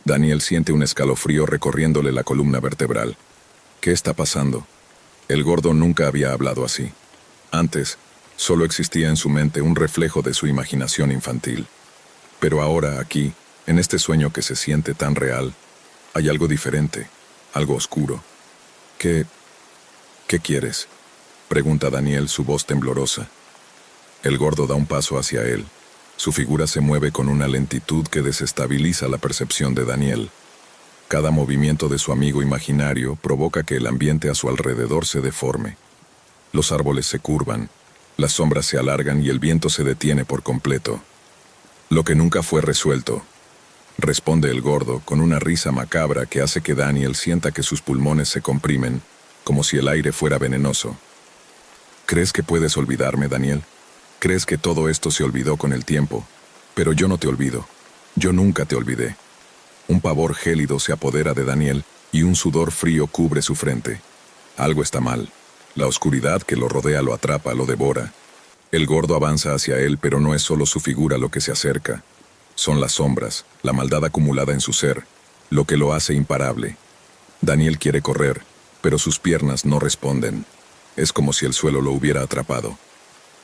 Daniel siente un escalofrío recorriéndole la columna vertebral. ¿Qué está pasando? El gordo nunca había hablado así. Antes, solo existía en su mente un reflejo de su imaginación infantil. Pero ahora, aquí, en este sueño que se siente tan real, hay algo diferente, algo oscuro. ¿Qué quieres?, pregunta Daniel, su voz temblorosa. El gordo da un paso hacia él. Su figura se mueve con una lentitud que desestabiliza la percepción de Daniel. Cada movimiento de su amigo imaginario provoca que el ambiente a su alrededor se deforme. Los árboles se curvan, las sombras se alargan y el viento se detiene por completo. Lo que nunca fue resuelto, responde el gordo con una risa macabra que hace que Daniel sienta que sus pulmones se comprimen, como si el aire fuera venenoso. ¿Crees que puedes olvidarme, Daniel? ¿Crees que todo esto se olvidó con el tiempo? Pero yo no te olvido. Yo nunca te olvidé. Un pavor gélido se apodera de Daniel y un sudor frío cubre su frente. Algo está mal. La oscuridad que lo rodea lo atrapa, lo devora. El gordo avanza hacia él, pero no es solo su figura lo que se acerca. Son las sombras, la maldad acumulada en su ser, lo que lo hace imparable. Daniel quiere correr, pero sus piernas no responden. Es como si el suelo lo hubiera atrapado.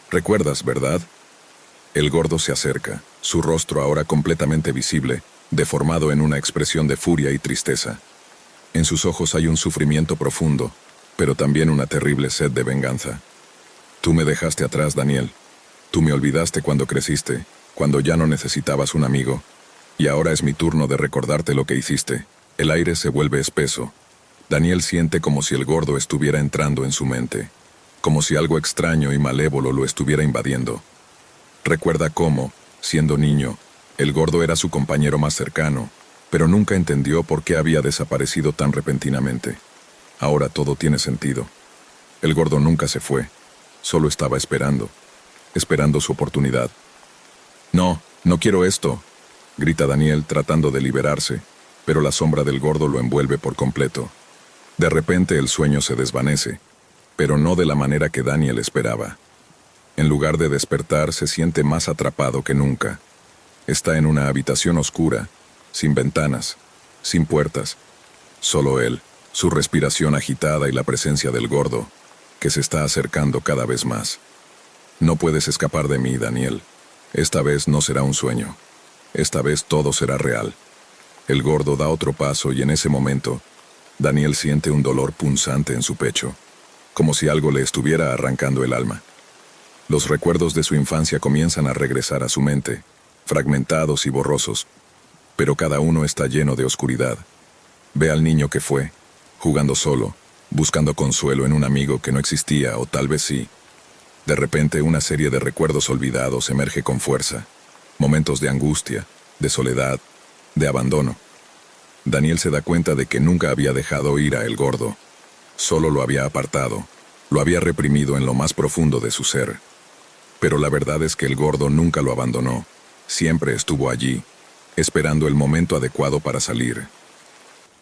¿Recuerdas, verdad? El gordo se acerca, su rostro ahora completamente visible, deformado en una expresión de furia y tristeza. En sus ojos hay un sufrimiento profundo, pero también una terrible sed de venganza. Tú me dejaste atrás, Daniel. Tú me olvidaste cuando creciste, cuando ya no necesitabas un amigo. Y ahora es mi turno de recordarte lo que hiciste. El aire se vuelve espeso. Daniel siente como si el gordo estuviera entrando en su mente, como si algo extraño y malévolo lo estuviera invadiendo. Recuerda cómo, siendo niño, el gordo era su compañero más cercano, pero nunca entendió por qué había desaparecido tan repentinamente. Ahora todo tiene sentido. El gordo nunca se fue, solo estaba esperando su oportunidad. No, no quiero esto, grita Daniel tratando de liberarse, pero la sombra del gordo lo envuelve por completo. De repente el sueño se desvanece, pero no de la manera que Daniel esperaba. En lugar de despertar, se siente más atrapado que nunca. Está en una habitación oscura, sin ventanas, sin puertas. Solo él, su respiración agitada y la presencia del gordo, que se está acercando cada vez más. No puedes escapar de mí, Daniel. Esta vez no será un sueño. Esta vez todo será real. El gordo da otro paso y en ese momento, Daniel siente un dolor punzante en su pecho, como si algo le estuviera arrancando el alma. Los recuerdos de su infancia comienzan a regresar a su mente, fragmentados y borrosos, pero cada uno está lleno de oscuridad. Ve al niño que fue, jugando solo, buscando consuelo en un amigo que no existía o tal vez sí. De repente una serie de recuerdos olvidados emerge con fuerza, momentos de angustia, de soledad, de abandono. Daniel se da cuenta de que nunca había dejado ir a el gordo, solo lo había apartado, lo había reprimido en lo más profundo de su ser. Pero la verdad es que el gordo nunca lo abandonó, siempre estuvo allí, esperando el momento adecuado para salir.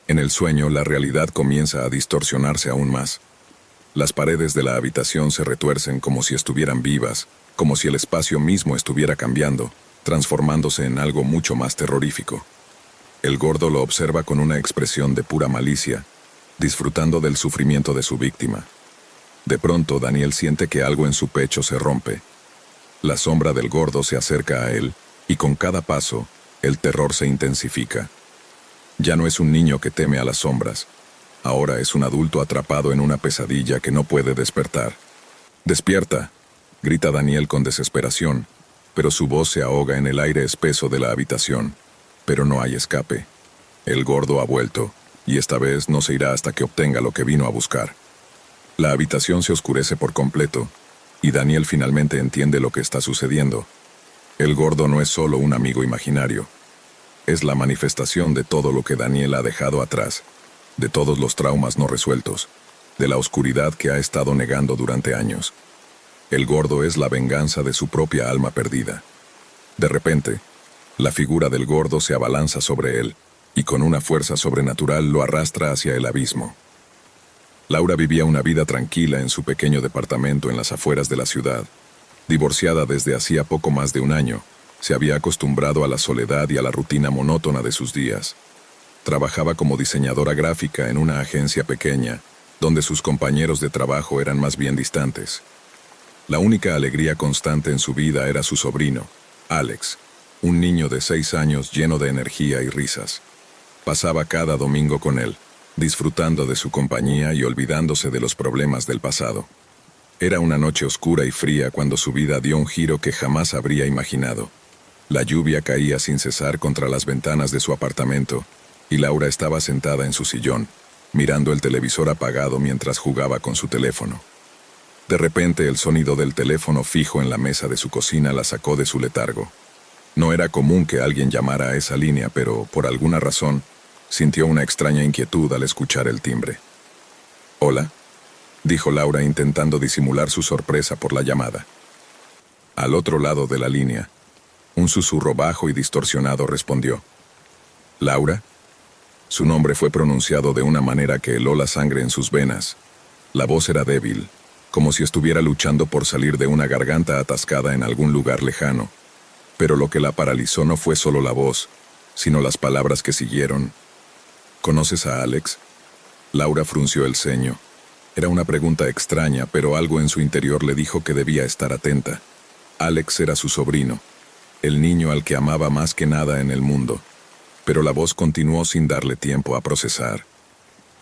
En el sueño, la realidad comienza a distorsionarse aún más. Las paredes de la habitación se retuercen como si estuvieran vivas, como si el espacio mismo estuviera cambiando, transformándose en algo mucho más terrorífico. El gordo lo observa con una expresión de pura malicia, disfrutando del sufrimiento de su víctima. De pronto, Daniel siente que algo en su pecho se rompe. La sombra del gordo se acerca a él, y con cada paso, el terror se intensifica. Ya no es un niño que teme a las sombras. Ahora es un adulto atrapado en una pesadilla que no puede despertar. ¡Despierta!, grita Daniel con desesperación, pero su voz se ahoga en el aire espeso de la habitación. Pero no hay escape. El gordo ha vuelto, y esta vez no se irá hasta que obtenga lo que vino a buscar. La habitación se oscurece por completo, y Daniel finalmente entiende lo que está sucediendo. El gordo no es solo un amigo imaginario. Es la manifestación de todo lo que Daniel ha dejado atrás, de todos los traumas no resueltos, de la oscuridad que ha estado negando durante años. El gordo es la venganza de su propia alma perdida. De repente, la figura del gordo se abalanza sobre él, y con una fuerza sobrenatural lo arrastra hacia el abismo. Laura vivía una vida tranquila en su pequeño departamento en las afueras de la ciudad. Divorciada desde hacía poco más de un año, se había acostumbrado a la soledad y a la rutina monótona de sus días. Trabajaba como diseñadora gráfica en una agencia pequeña, donde sus compañeros de trabajo eran más bien distantes. La única alegría constante en su vida era su sobrino, Alex, un niño de 6 años lleno de energía y risas. Pasaba cada domingo con él, disfrutando de su compañía y olvidándose de los problemas del pasado. Era una noche oscura y fría cuando su vida dio un giro que jamás habría imaginado. La lluvia caía sin cesar contra las ventanas de su apartamento, y Laura estaba sentada en su sillón, mirando el televisor apagado mientras jugaba con su teléfono. De repente, el sonido del teléfono fijo en la mesa de su cocina la sacó de su letargo. No era común que alguien llamara a esa línea, pero, por alguna razón, sintió una extraña inquietud al escuchar el timbre. «Hola», dijo Laura intentando disimular su sorpresa por la llamada. Al otro lado de la línea, un susurro bajo y distorsionado respondió. «¿Laura?». Su nombre fue pronunciado de una manera que heló la sangre en sus venas. La voz era débil, como si estuviera luchando por salir de una garganta atascada en algún lugar lejano. Pero lo que la paralizó no fue solo la voz, sino las palabras que siguieron. «¿Conoces a Alex?». Laura frunció el ceño. Era una pregunta extraña, pero algo en su interior le dijo que debía estar atenta. Alex era su sobrino, el niño al que amaba más que nada en el mundo. Pero la voz continuó sin darle tiempo a procesar.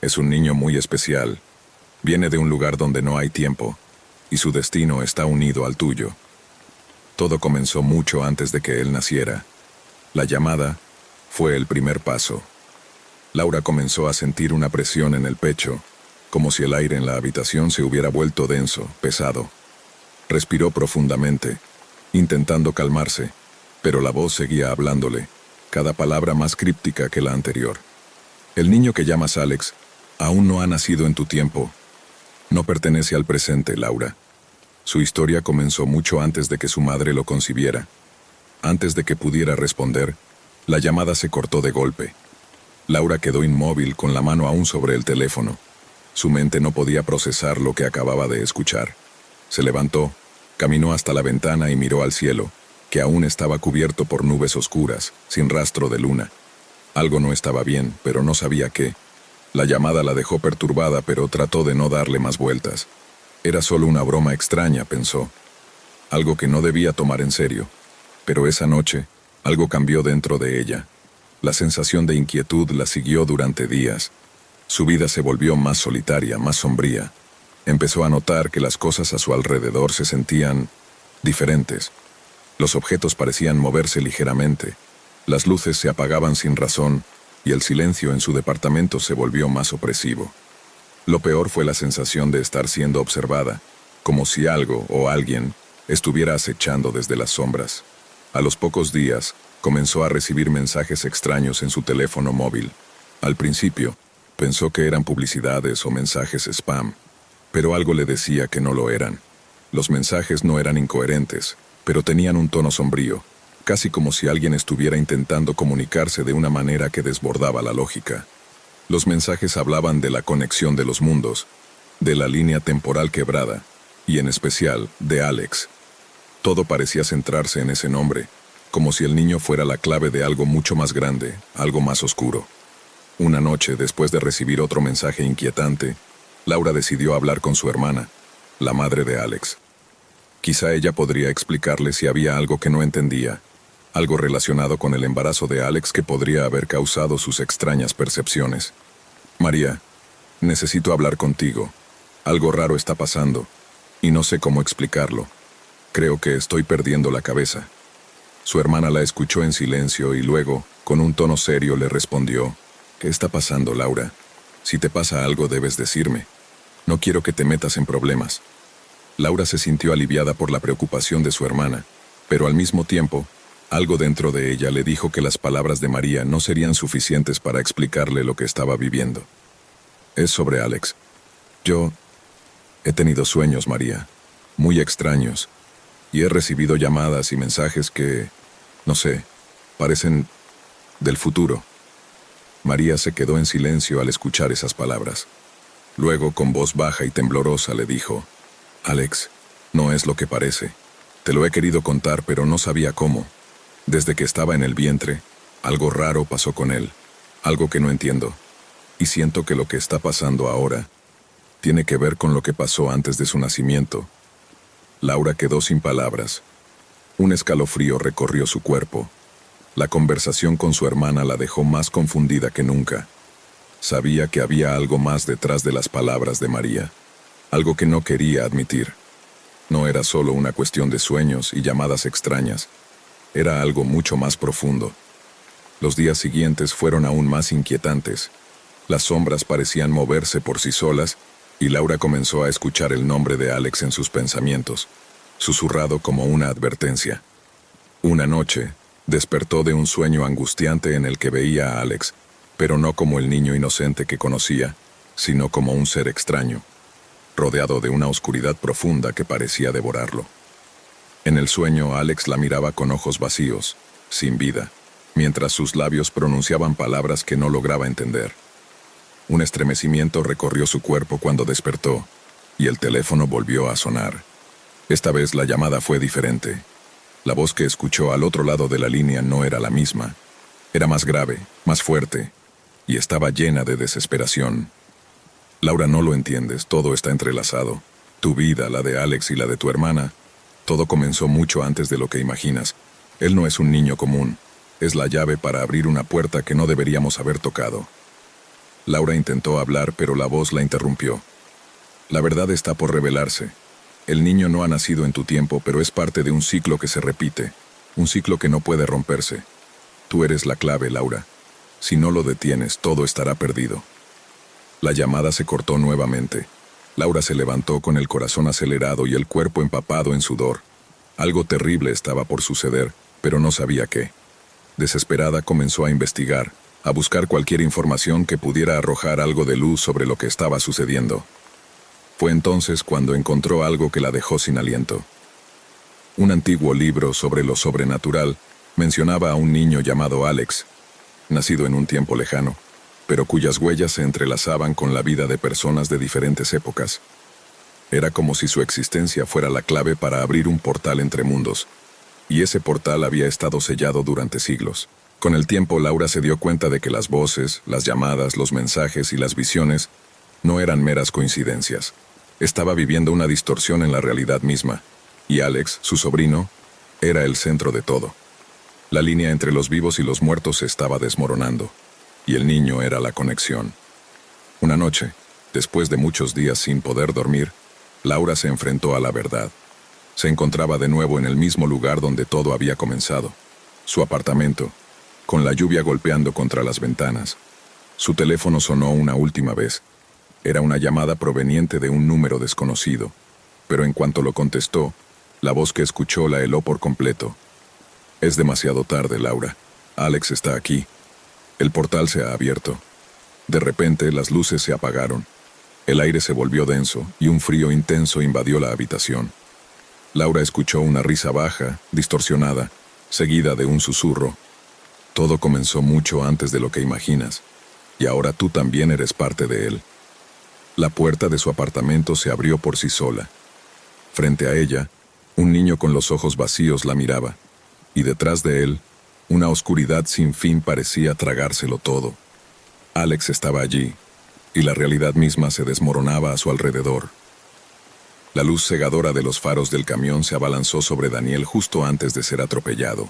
«Es un niño muy especial. Viene de un lugar donde no hay tiempo, y su destino está unido al tuyo». Todo comenzó mucho antes de que él naciera. La llamada fue el primer paso. Laura comenzó a sentir una presión en el pecho, como si el aire en la habitación se hubiera vuelto denso, pesado. Respiró profundamente, intentando calmarse, pero la voz seguía hablándole, cada palabra más críptica que la anterior. «El niño que llamas Alex aún no ha nacido en tu tiempo. No pertenece al presente, Laura. Su historia comenzó mucho antes de que su madre lo concibiera». Antes de que pudiera responder, la llamada se cortó de golpe. Laura quedó inmóvil con la mano aún sobre el teléfono. Su mente no podía procesar lo que acababa de escuchar. Se levantó, caminó hasta la ventana y miró al cielo, que aún estaba cubierto por nubes oscuras, sin rastro de luna. Algo no estaba bien, pero no sabía qué. La llamada la dejó perturbada, pero trató de no darle más vueltas. Era solo una broma extraña, pensó. Algo que no debía tomar en serio. Pero esa noche, algo cambió dentro de ella. La sensación de inquietud la siguió durante días. Su vida se volvió más solitaria, más sombría. Empezó a notar que las cosas a su alrededor se sentían diferentes. Los objetos parecían moverse ligeramente. Las luces se apagaban sin razón, y el silencio en su departamento se volvió más opresivo. Lo peor fue la sensación de estar siendo observada, como si algo o alguien estuviera acechando desde las sombras. A los pocos días, comenzó a recibir mensajes extraños en su teléfono móvil. Al principio, pensó que eran publicidades o mensajes spam, pero algo le decía que no lo eran. Los mensajes no eran incoherentes, pero tenían un tono sombrío, casi como si alguien estuviera intentando comunicarse de una manera que desbordaba la lógica. Los mensajes hablaban de la conexión de los mundos, de la línea temporal quebrada, y en especial de Alex. Todo parecía centrarse en ese nombre, como si el niño fuera la clave de algo mucho más grande, algo más oscuro. Una noche, después de recibir otro mensaje inquietante, Laura decidió hablar con su hermana, la madre de Alex. Quizá ella podría explicarle si había algo que no entendía, algo relacionado con el embarazo de Alex que podría haber causado sus extrañas percepciones. «María, necesito hablar contigo. Algo raro está pasando, y no sé cómo explicarlo. Creo que estoy perdiendo la cabeza». Su hermana la escuchó en silencio y luego, con un tono serio, le respondió: ¿Qué está pasando, Laura? Si te pasa algo, debes decirme. No quiero que te metas en problemas. Laura se sintió aliviada por la preocupación de su hermana, pero al mismo tiempo, algo dentro de ella le dijo que las palabras de María no serían suficientes para explicarle lo que estaba viviendo. Es sobre Alex. Yo he tenido sueños, María, muy extraños, y he recibido llamadas y mensajes que, no sé, parecen del futuro. María se quedó en silencio al escuchar esas palabras. Luego, con voz baja y temblorosa, le dijo: Alex, no es lo que parece. Te lo he querido contar, pero no sabía cómo. Desde que estaba en el vientre, algo raro pasó con él, algo que no entiendo. Y siento que lo que está pasando ahora tiene que ver con lo que pasó antes de su nacimiento. Laura quedó sin palabras. Un escalofrío recorrió su cuerpo. La conversación con su hermana la dejó más confundida que nunca. Sabía que había algo más detrás de las palabras de María, algo que no quería admitir. No era solo una cuestión de sueños y llamadas extrañas, era algo mucho más profundo. Los días siguientes fueron aún más inquietantes. Las sombras parecían moverse por sí solas, y Laura comenzó a escuchar el nombre de Alex en sus pensamientos, susurrado como una advertencia. Una noche, despertó de un sueño angustiante en el que veía a Alex, pero no como el niño inocente que conocía, sino como un ser extraño, rodeado de una oscuridad profunda que parecía devorarlo. En el sueño, Alex la miraba con ojos vacíos, sin vida, mientras sus labios pronunciaban palabras que no lograba entender. Un estremecimiento recorrió su cuerpo cuando despertó, y el teléfono volvió a sonar. Esta vez la llamada fue diferente. La voz que escuchó al otro lado de la línea no era la misma. Era más grave, más fuerte, y estaba llena de desesperación. Laura, no lo entiendes, todo está entrelazado. Tu vida, la de Alex y la de tu hermana. Todo comenzó mucho antes de lo que imaginas. Él no es un niño común. Es la llave para abrir una puerta que no deberíamos haber tocado. Laura intentó hablar, pero la voz la interrumpió. La verdad está por revelarse. El niño no ha nacido en tu tiempo, pero es parte de un ciclo que se repite, un ciclo que no puede romperse. Tú eres la clave, Laura. Si no lo detienes, todo estará perdido. La llamada se cortó nuevamente. Laura se levantó con el corazón acelerado y el cuerpo empapado en sudor. Algo terrible estaba por suceder, pero no sabía qué. Desesperada comenzó a investigar, a buscar cualquier información que pudiera arrojar algo de luz sobre lo que estaba sucediendo. Fue entonces cuando encontró algo que la dejó sin aliento. Un antiguo libro sobre lo sobrenatural mencionaba a un niño llamado Alex, nacido en un tiempo lejano, pero cuyas huellas se entrelazaban con la vida de personas de diferentes épocas. Era como si su existencia fuera la clave para abrir un portal entre mundos, y ese portal había estado sellado durante siglos. Con el tiempo, Laura se dio cuenta de que las voces, las llamadas, los mensajes y las visiones no eran meras coincidencias. Estaba viviendo una distorsión en la realidad misma, y Alex, su sobrino, era el centro de todo. La línea entre los vivos y los muertos se estaba desmoronando, y el niño era la conexión. Una noche, después de muchos días sin poder dormir, Laura se enfrentó a la verdad. Se encontraba de nuevo en el mismo lugar donde todo había comenzado, su apartamento, con la lluvia golpeando contra las ventanas. Su teléfono sonó una última vez. Era una llamada proveniente de un número desconocido, pero en cuanto lo contestó, la voz que escuchó la heló por completo. Es demasiado tarde, Laura. Alex está aquí. El portal se ha abierto. De repente, las luces se apagaron. El aire se volvió denso y un frío intenso invadió la habitación. Laura escuchó una risa baja, distorsionada, seguida de un susurro. Todo comenzó mucho antes de lo que imaginas, y ahora tú también eres parte de él. La puerta de su apartamento se abrió por sí sola. Frente a ella, un niño con los ojos vacíos la miraba, y detrás de él, una oscuridad sin fin parecía tragárselo todo. Alex estaba allí, y la realidad misma se desmoronaba a su alrededor. La luz cegadora de los faros del camión se abalanzó sobre Daniel justo antes de ser atropellado.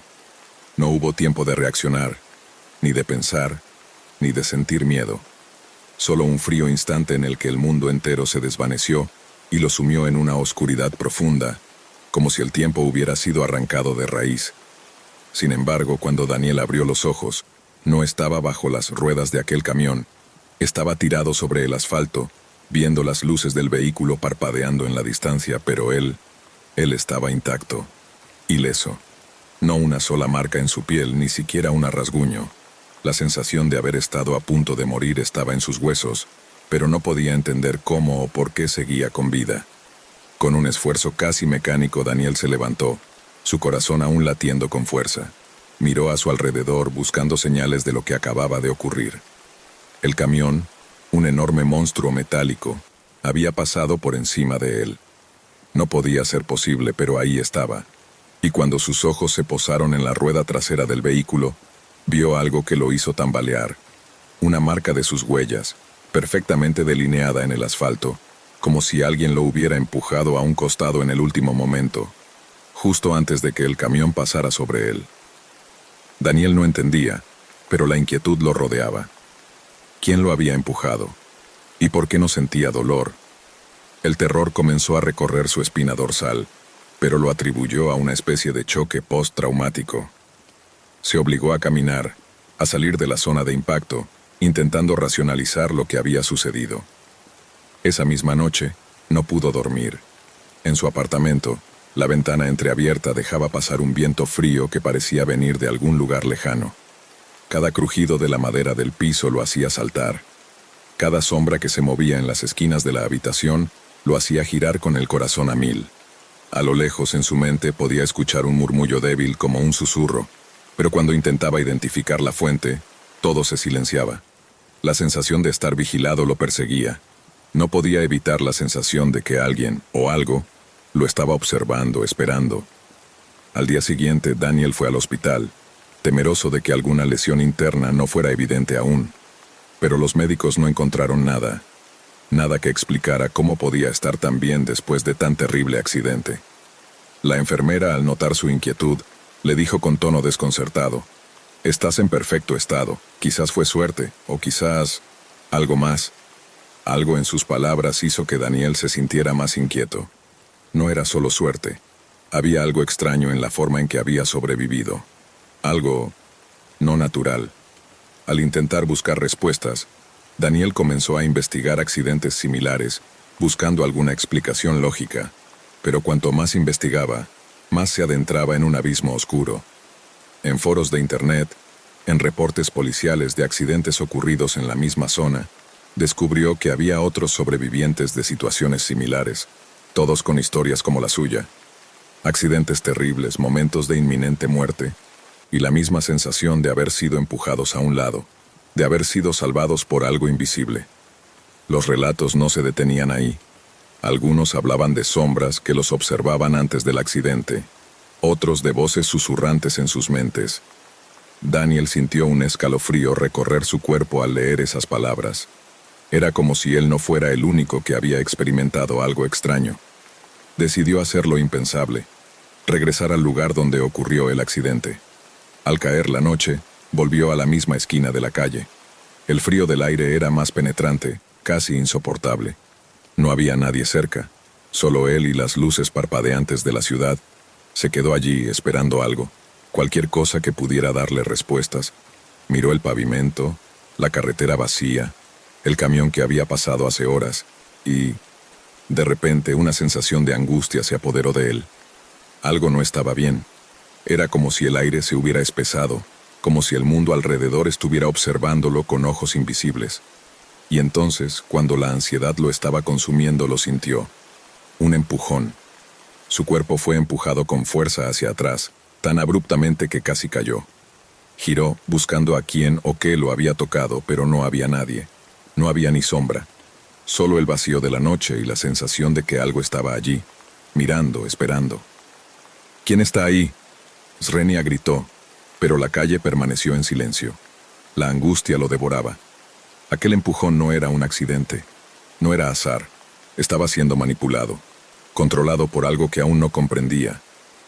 No hubo tiempo de reaccionar, ni de pensar, ni de sentir miedo. Solo un frío instante en el que el mundo entero se desvaneció y lo sumió en una oscuridad profunda, como si el tiempo hubiera sido arrancado de raíz. Sin embargo, cuando Daniel abrió los ojos, No estaba bajo las ruedas de aquel camión. Estaba tirado sobre el asfalto, viendo las luces del vehículo parpadeando en la distancia, pero él estaba intacto, ileso. No una sola marca en su piel, ni siquiera un rasguño. La sensación de haber estado a punto de morir estaba en sus huesos, pero no podía entender cómo o por qué seguía con vida. Con un esfuerzo casi mecánico, Daniel se levantó, su corazón aún latiendo con fuerza. Miró a su alrededor buscando señales de lo que acababa de ocurrir. El camión, un enorme monstruo metálico, había pasado por encima de él. No podía ser posible, pero ahí estaba. Y cuando sus ojos se posaron en la rueda trasera del vehículo, vio algo que lo hizo tambalear. Una marca de sus huellas, perfectamente delineada en el asfalto, como si alguien lo hubiera empujado a un costado en el último momento, justo antes de que el camión pasara sobre él. Daniel no entendía, pero la inquietud lo rodeaba. ¿Quién lo había empujado? ¿Y por qué no sentía dolor? El terror comenzó a recorrer su espina dorsal, pero lo atribuyó a una especie de choque postraumático. Se obligó a caminar, a salir de la zona de impacto, intentando racionalizar lo que había sucedido. Esa misma noche, no pudo dormir. En su apartamento, la ventana entreabierta dejaba pasar un viento frío que parecía venir de algún lugar lejano. Cada crujido de la madera del piso lo hacía saltar. Cada sombra que se movía en las esquinas de la habitación lo hacía girar con el corazón a mil. A lo lejos en su mente podía escuchar un murmullo débil como un susurro, pero cuando intentaba identificar la fuente, todo se silenciaba. La sensación de estar vigilado lo perseguía. No podía evitar la sensación de que alguien, o algo, lo estaba observando, esperando. Al día siguiente, Daniel fue al hospital, temeroso de que alguna lesión interna no fuera evidente aún. Pero los médicos no encontraron nada. Nada que explicara cómo podía estar tan bien después de tan terrible accidente. La enfermera, al notar su inquietud, le dijo con tono desconcertado: «Estás en perfecto estado. Quizás fue suerte, o quizás algo más». Algo en sus palabras hizo que Daniel se sintiera más inquieto. No era solo suerte. Había algo extraño en la forma en que había sobrevivido. Algo no natural. Al intentar buscar respuestas, Daniel comenzó a investigar accidentes similares, buscando alguna explicación lógica. Pero cuanto más investigaba, más se adentraba en un abismo oscuro. En foros de internet, en reportes policiales de accidentes ocurridos en la misma zona, descubrió que había otros sobrevivientes de situaciones similares, todos con historias como la suya. Accidentes terribles, momentos de inminente muerte, y la misma sensación de haber sido empujados a un lado, de haber sido salvados por algo invisible. Los relatos no se detenían ahí. Algunos hablaban de sombras que los observaban antes del accidente, otros de voces susurrantes en sus mentes. Daniel sintió un escalofrío recorrer su cuerpo al leer esas palabras. Era como si él no fuera el único que había experimentado algo extraño. Decidió hacer lo impensable, regresar al lugar donde ocurrió el accidente. Al caer la noche, volvió a la misma esquina de la calle. El frío del aire era más penetrante, casi insoportable. No había nadie cerca, solo él y las luces parpadeantes de la ciudad. Se quedó allí esperando algo, cualquier cosa que pudiera darle respuestas. Miró el pavimento, la carretera vacía, el camión que había pasado hace horas, y, de repente, una sensación de angustia se apoderó de él. Algo no estaba bien. Era como si el aire se hubiera espesado, como si el mundo alrededor estuviera observándolo con ojos invisibles. Y entonces, cuando la ansiedad lo estaba consumiendo, lo sintió. Un empujón. Su cuerpo fue empujado con fuerza hacia atrás, tan abruptamente que casi cayó. Giró, buscando a quién o qué lo había tocado, pero no había nadie. No había ni sombra. Solo el vacío de la noche y la sensación de que algo estaba allí, mirando, esperando. «¿Quién está ahí?», Srenia gritó, pero la calle permaneció en silencio. La angustia lo devoraba. Aquel empujón no era un accidente, no era azar, estaba siendo manipulado, controlado por algo que aún no comprendía,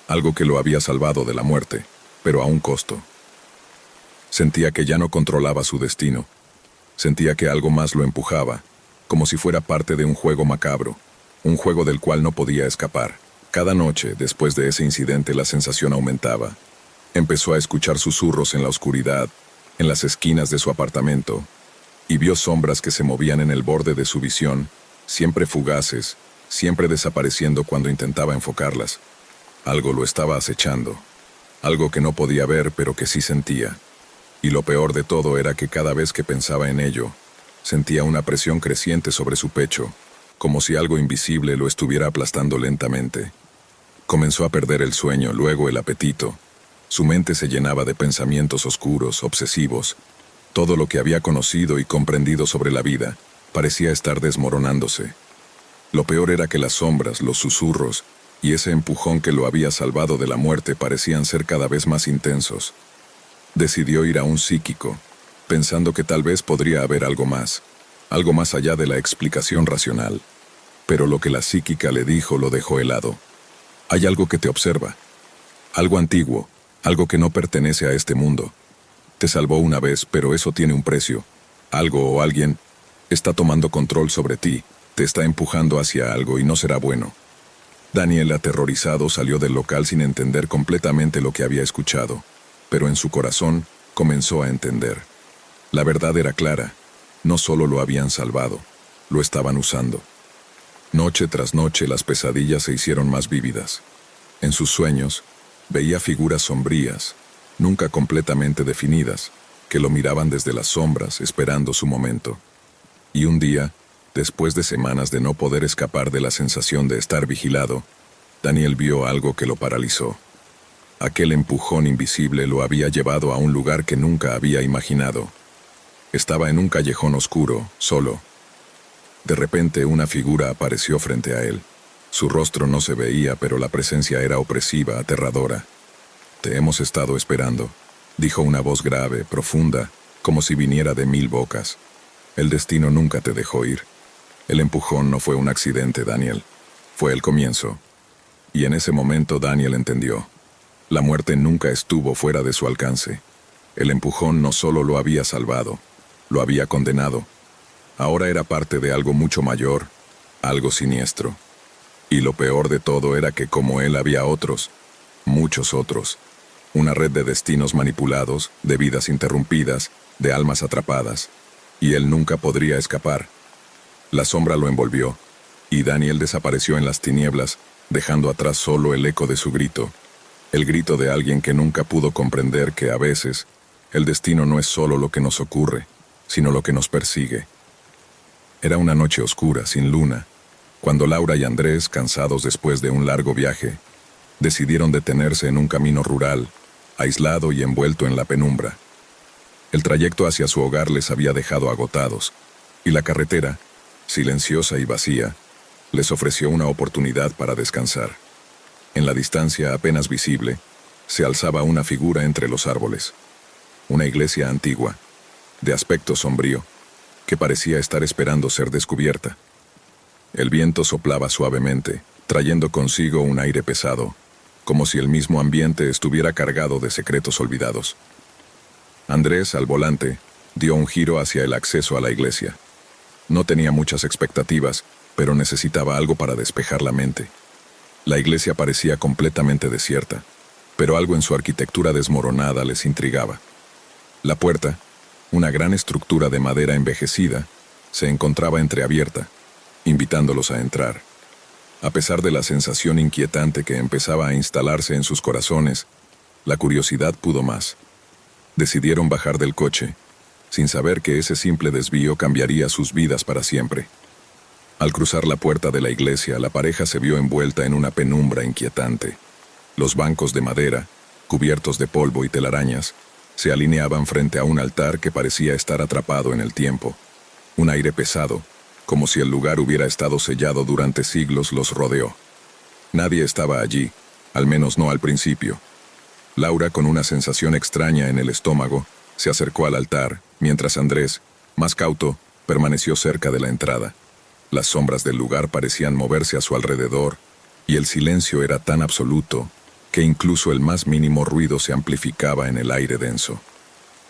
algo que lo había salvado de la muerte, pero a un costo. Sentía que ya no controlaba su destino, sentía que algo más lo empujaba, como si fuera parte de un juego macabro, un juego del cual no podía escapar. Cada noche, después de ese incidente, la sensación aumentaba. Empezó a escuchar susurros en la oscuridad, en las esquinas de su apartamento, y vio sombras que se movían en el borde de su visión, siempre fugaces, siempre desapareciendo cuando intentaba enfocarlas. Algo lo estaba acechando, algo que no podía ver pero que sí sentía. Y lo peor de todo era que cada vez que pensaba en ello, sentía una presión creciente sobre su pecho, como si algo invisible lo estuviera aplastando lentamente. Comenzó a perder el sueño, luego el apetito. Su mente se llenaba de pensamientos oscuros, obsesivos. Todo lo que había conocido y comprendido sobre la vida parecía estar desmoronándose. Lo peor era que las sombras, los susurros y ese empujón que lo había salvado de la muerte parecían ser cada vez más intensos. Decidió ir a un psíquico, pensando que tal vez podría haber algo más allá de la explicación racional. Pero lo que la psíquica le dijo lo dejó helado. Hay algo que te observa, algo antiguo, algo que no pertenece a este mundo. Te salvó una vez, pero eso tiene un precio. Algo o alguien está tomando control sobre ti, te está empujando hacia algo y no será bueno. Daniel, aterrorizado, salió del local sin entender completamente lo que había escuchado, pero en su corazón comenzó a entender. La verdad era clara, no solo lo habían salvado, lo estaban usando. Noche tras noche las pesadillas se hicieron más vívidas. En sus sueños, veía figuras sombrías, nunca completamente definidas, que lo miraban desde las sombras esperando su momento. Y un día, después de semanas de no poder escapar de la sensación de estar vigilado, Daniel vio algo que lo paralizó. Aquel empujón invisible lo había llevado a un lugar que nunca había imaginado. Estaba en un callejón oscuro, solo. De repente una figura apareció frente a él. Su rostro no se veía, pero la presencia era opresiva, aterradora. «Te hemos estado esperando», dijo una voz grave, profunda, como si viniera de 1000 bocas. «El destino nunca te dejó ir. El empujón no fue un accidente, Daniel. Fue el comienzo». Y en ese momento Daniel entendió. La muerte nunca estuvo fuera de su alcance. El empujón no solo lo había salvado, lo había condenado. Ahora era parte de algo mucho mayor, algo siniestro. Y lo peor de todo era que como él había otros, muchos otros. Una red de destinos manipulados, de vidas interrumpidas, de almas atrapadas. Y él nunca podría escapar. La sombra lo envolvió, y Daniel desapareció en las tinieblas, dejando atrás solo el eco de su grito. El grito de alguien que nunca pudo comprender que a veces, el destino no es solo lo que nos ocurre, sino lo que nos persigue. Era una noche oscura, sin luna, cuando Laura y Andrés, cansados después de un largo viaje, decidieron detenerse en un camino rural, aislado y envuelto en la penumbra. El trayecto hacia su hogar les había dejado agotados, y la carretera, silenciosa y vacía, les ofreció una oportunidad para descansar. En la distancia apenas visible, se alzaba una figura entre los árboles. Una iglesia antigua, de aspecto sombrío, que parecía estar esperando ser descubierta. El viento soplaba suavemente, trayendo consigo un aire pesado, como si el mismo ambiente estuviera cargado de secretos olvidados. Andrés, al volante, dio un giro hacia el acceso a la iglesia. No tenía muchas expectativas, pero necesitaba algo para despejar la mente. La iglesia parecía completamente desierta, pero algo en su arquitectura desmoronada les intrigaba. La puerta, una gran estructura de madera envejecida, se encontraba entreabierta, invitándolos a entrar. A pesar de la sensación inquietante que empezaba a instalarse en sus corazones, la curiosidad pudo más. Decidieron bajar del coche, sin saber que ese simple desvío cambiaría sus vidas para siempre. Al cruzar la puerta de la iglesia, la pareja se vio envuelta en una penumbra inquietante. Los bancos de madera, cubiertos de polvo y telarañas, se alineaban frente a un altar que parecía estar atrapado en el tiempo. Un aire pesado, como si el lugar hubiera estado sellado durante siglos, los rodeó. Nadie estaba allí, al menos no al principio. Laura, con una sensación extraña en el estómago, se acercó al altar, mientras Andrés, más cauto, permaneció cerca de la entrada. Las sombras del lugar parecían moverse a su alrededor, y el silencio era tan absoluto que incluso el más mínimo ruido se amplificaba en el aire denso.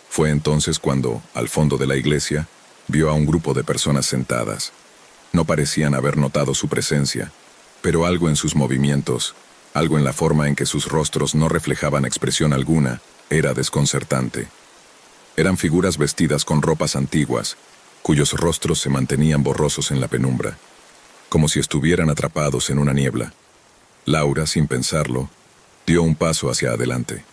Fue entonces cuando, al fondo de la iglesia, vio a un grupo de personas sentadas. No parecían haber notado su presencia, pero algo en sus movimientos, algo en la forma en que sus rostros no reflejaban expresión alguna, era desconcertante. Eran figuras vestidas con ropas antiguas, cuyos rostros se mantenían borrosos en la penumbra, como si estuvieran atrapados en una niebla. Laura, sin pensarlo, dio un paso hacia adelante.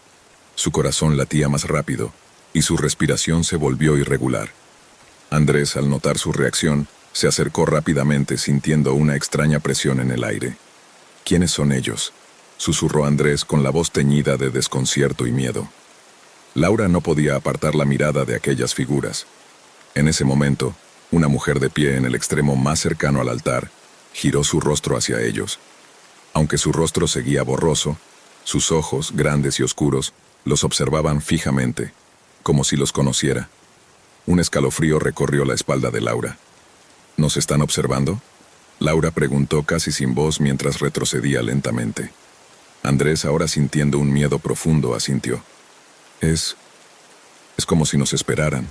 Su corazón latía más rápido y su respiración se volvió irregular. Andrés, al notar su reacción, se acercó rápidamente sintiendo una extraña presión en el aire. ¿Quiénes son ellos?, susurró Andrés con la voz teñida de desconcierto y miedo. Laura no podía apartar la mirada de aquellas figuras. En ese momento, una mujer de pie en el extremo más cercano al altar giró su rostro hacia ellos. Aunque su rostro seguía borroso, sus ojos, grandes y oscuros, los observaban fijamente, como si los conociera. Un escalofrío recorrió la espalda de Laura. ¿Nos están observando?, Laura preguntó casi sin voz mientras retrocedía lentamente. Andrés, ahora sintiendo un miedo profundo, asintió. Es como si nos esperaran.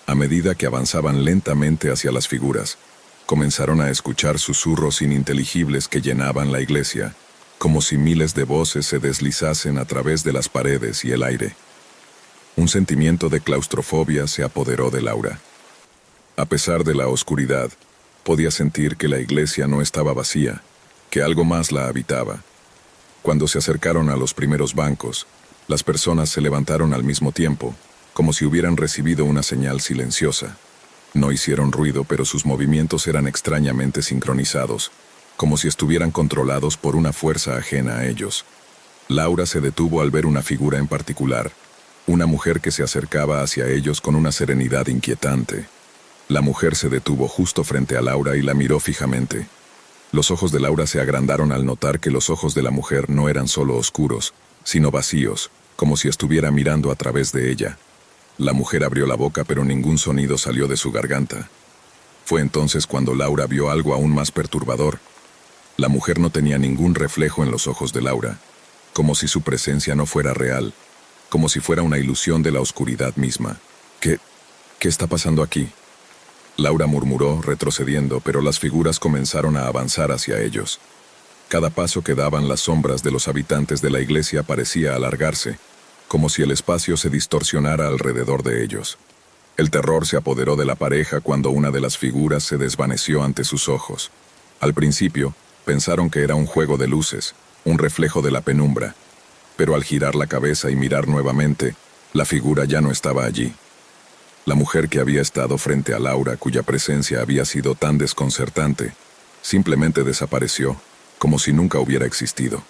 A medida que avanzaban lentamente hacia las figuras, comenzaron a escuchar susurros ininteligibles que llenaban la iglesia, como si miles de voces se deslizasen a través de las paredes y el aire. Un sentimiento de claustrofobia se apoderó de Laura. A pesar de la oscuridad, podía sentir que la iglesia no estaba vacía, que algo más la habitaba. Cuando se acercaron a los primeros bancos, las personas se levantaron al mismo tiempo, como si hubieran recibido una señal silenciosa. No hicieron ruido, pero sus movimientos eran extrañamente sincronizados, como si estuvieran controlados por una fuerza ajena a ellos. Laura se detuvo al ver una figura en particular, una mujer que se acercaba hacia ellos con una serenidad inquietante. La mujer se detuvo justo frente a Laura y la miró fijamente. Los ojos de Laura se agrandaron al notar que los ojos de la mujer no eran solo oscuros, sino vacíos, como si estuviera mirando a través de ella. La mujer abrió la boca, pero ningún sonido salió de su garganta. Fue entonces cuando Laura vio algo aún más perturbador. La mujer no tenía ningún reflejo en los ojos de Laura, como si su presencia no fuera real, como si fuera una ilusión de la oscuridad misma. ¿Qué está pasando aquí?, Laura murmuró, retrocediendo, pero las figuras comenzaron a avanzar hacia ellos. Cada paso que daban, las sombras de los habitantes de la iglesia parecía alargarse, como si el espacio se distorsionara alrededor de ellos. El terror se apoderó de la pareja cuando una de las figuras se desvaneció ante sus ojos. Al principio, pensaron que era un juego de luces, un reflejo de la penumbra, pero al girar la cabeza y mirar nuevamente, la figura ya no estaba allí. La mujer que había estado frente a Laura, cuya presencia había sido tan desconcertante, simplemente desapareció, como si nunca hubiera existido.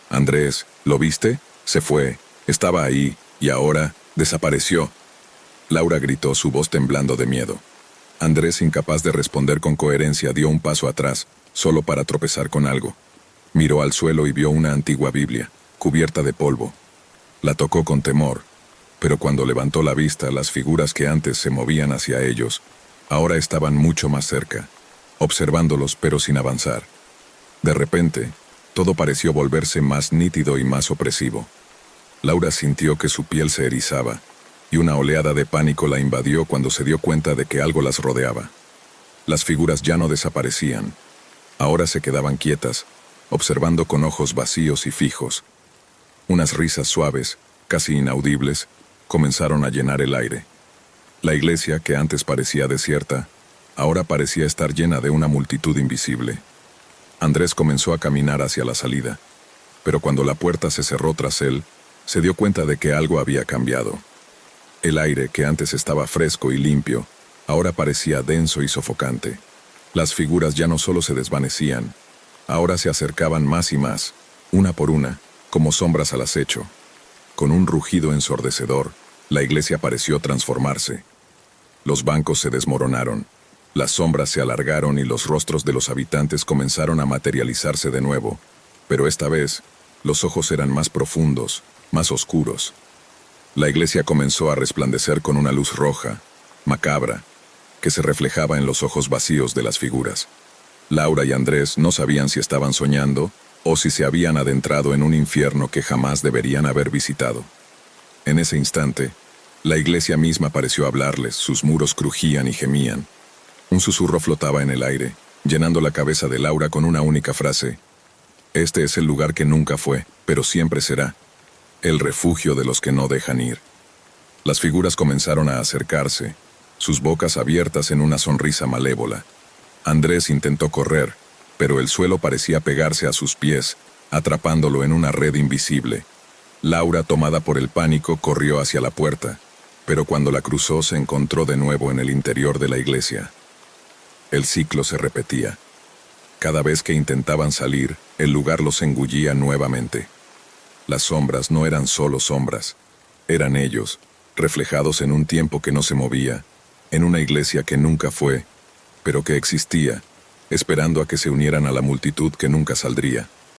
Andrés, ¿lo viste? Se fue, estaba ahí, y ahora, desapareció. Laura gritó, su voz temblando de miedo. Andrés, incapaz de responder con coherencia, dio un paso atrás, solo para tropezar con algo. Miró al suelo y vio una antigua Biblia, cubierta de polvo. La tocó con temor, pero cuando levantó la vista, las figuras que antes se movían hacia ellos, ahora estaban mucho más cerca, observándolos pero sin avanzar. De repente, todo pareció volverse más nítido y más opresivo. Laura sintió que su piel se erizaba, y una oleada de pánico la invadió cuando se dio cuenta de que algo las rodeaba. Las figuras ya no desaparecían, ahora se quedaban quietas, observando con ojos vacíos y fijos. Unas risas suaves, casi inaudibles, comenzaron a llenar el aire. La iglesia, que antes parecía desierta, ahora parecía estar llena de una multitud invisible. Andrés comenzó a caminar hacia la salida, pero cuando la puerta se cerró tras él, se dio cuenta de que algo había cambiado. El aire, que antes estaba fresco y limpio, ahora parecía denso y sofocante. Las figuras ya no solo se desvanecían, ahora se acercaban más y más, una por una, como sombras al acecho. Con un rugido ensordecedor, la iglesia pareció transformarse. Los bancos se desmoronaron, las sombras se alargaron y los rostros de los habitantes comenzaron a materializarse de nuevo, pero esta vez, los ojos eran más profundos, más oscuros. La iglesia comenzó a resplandecer con una luz roja, macabra, que se reflejaba en los ojos vacíos de las figuras. Laura y Andrés no sabían si estaban soñando o si se habían adentrado en un infierno que jamás deberían haber visitado. En ese instante, la iglesia misma pareció hablarles, sus muros crujían y gemían. Un susurro flotaba en el aire, llenando la cabeza de Laura con una única frase: «Este es el lugar que nunca fue, pero siempre será, el refugio de los que no dejan ir». Las figuras comenzaron a acercarse, sus bocas abiertas en una sonrisa malévola. Andrés intentó correr, pero el suelo parecía pegarse a sus pies, atrapándolo en una red invisible. Laura, tomada por el pánico, corrió hacia la puerta, pero cuando la cruzó se encontró de nuevo en el interior de la iglesia. El ciclo se repetía. Cada vez que intentaban salir, el lugar los engullía nuevamente. Las sombras no eran solo sombras, eran ellos, reflejados en un tiempo que no se movía, en una iglesia que nunca fue, pero que existía, esperando a que se unieran a la multitud que nunca saldría.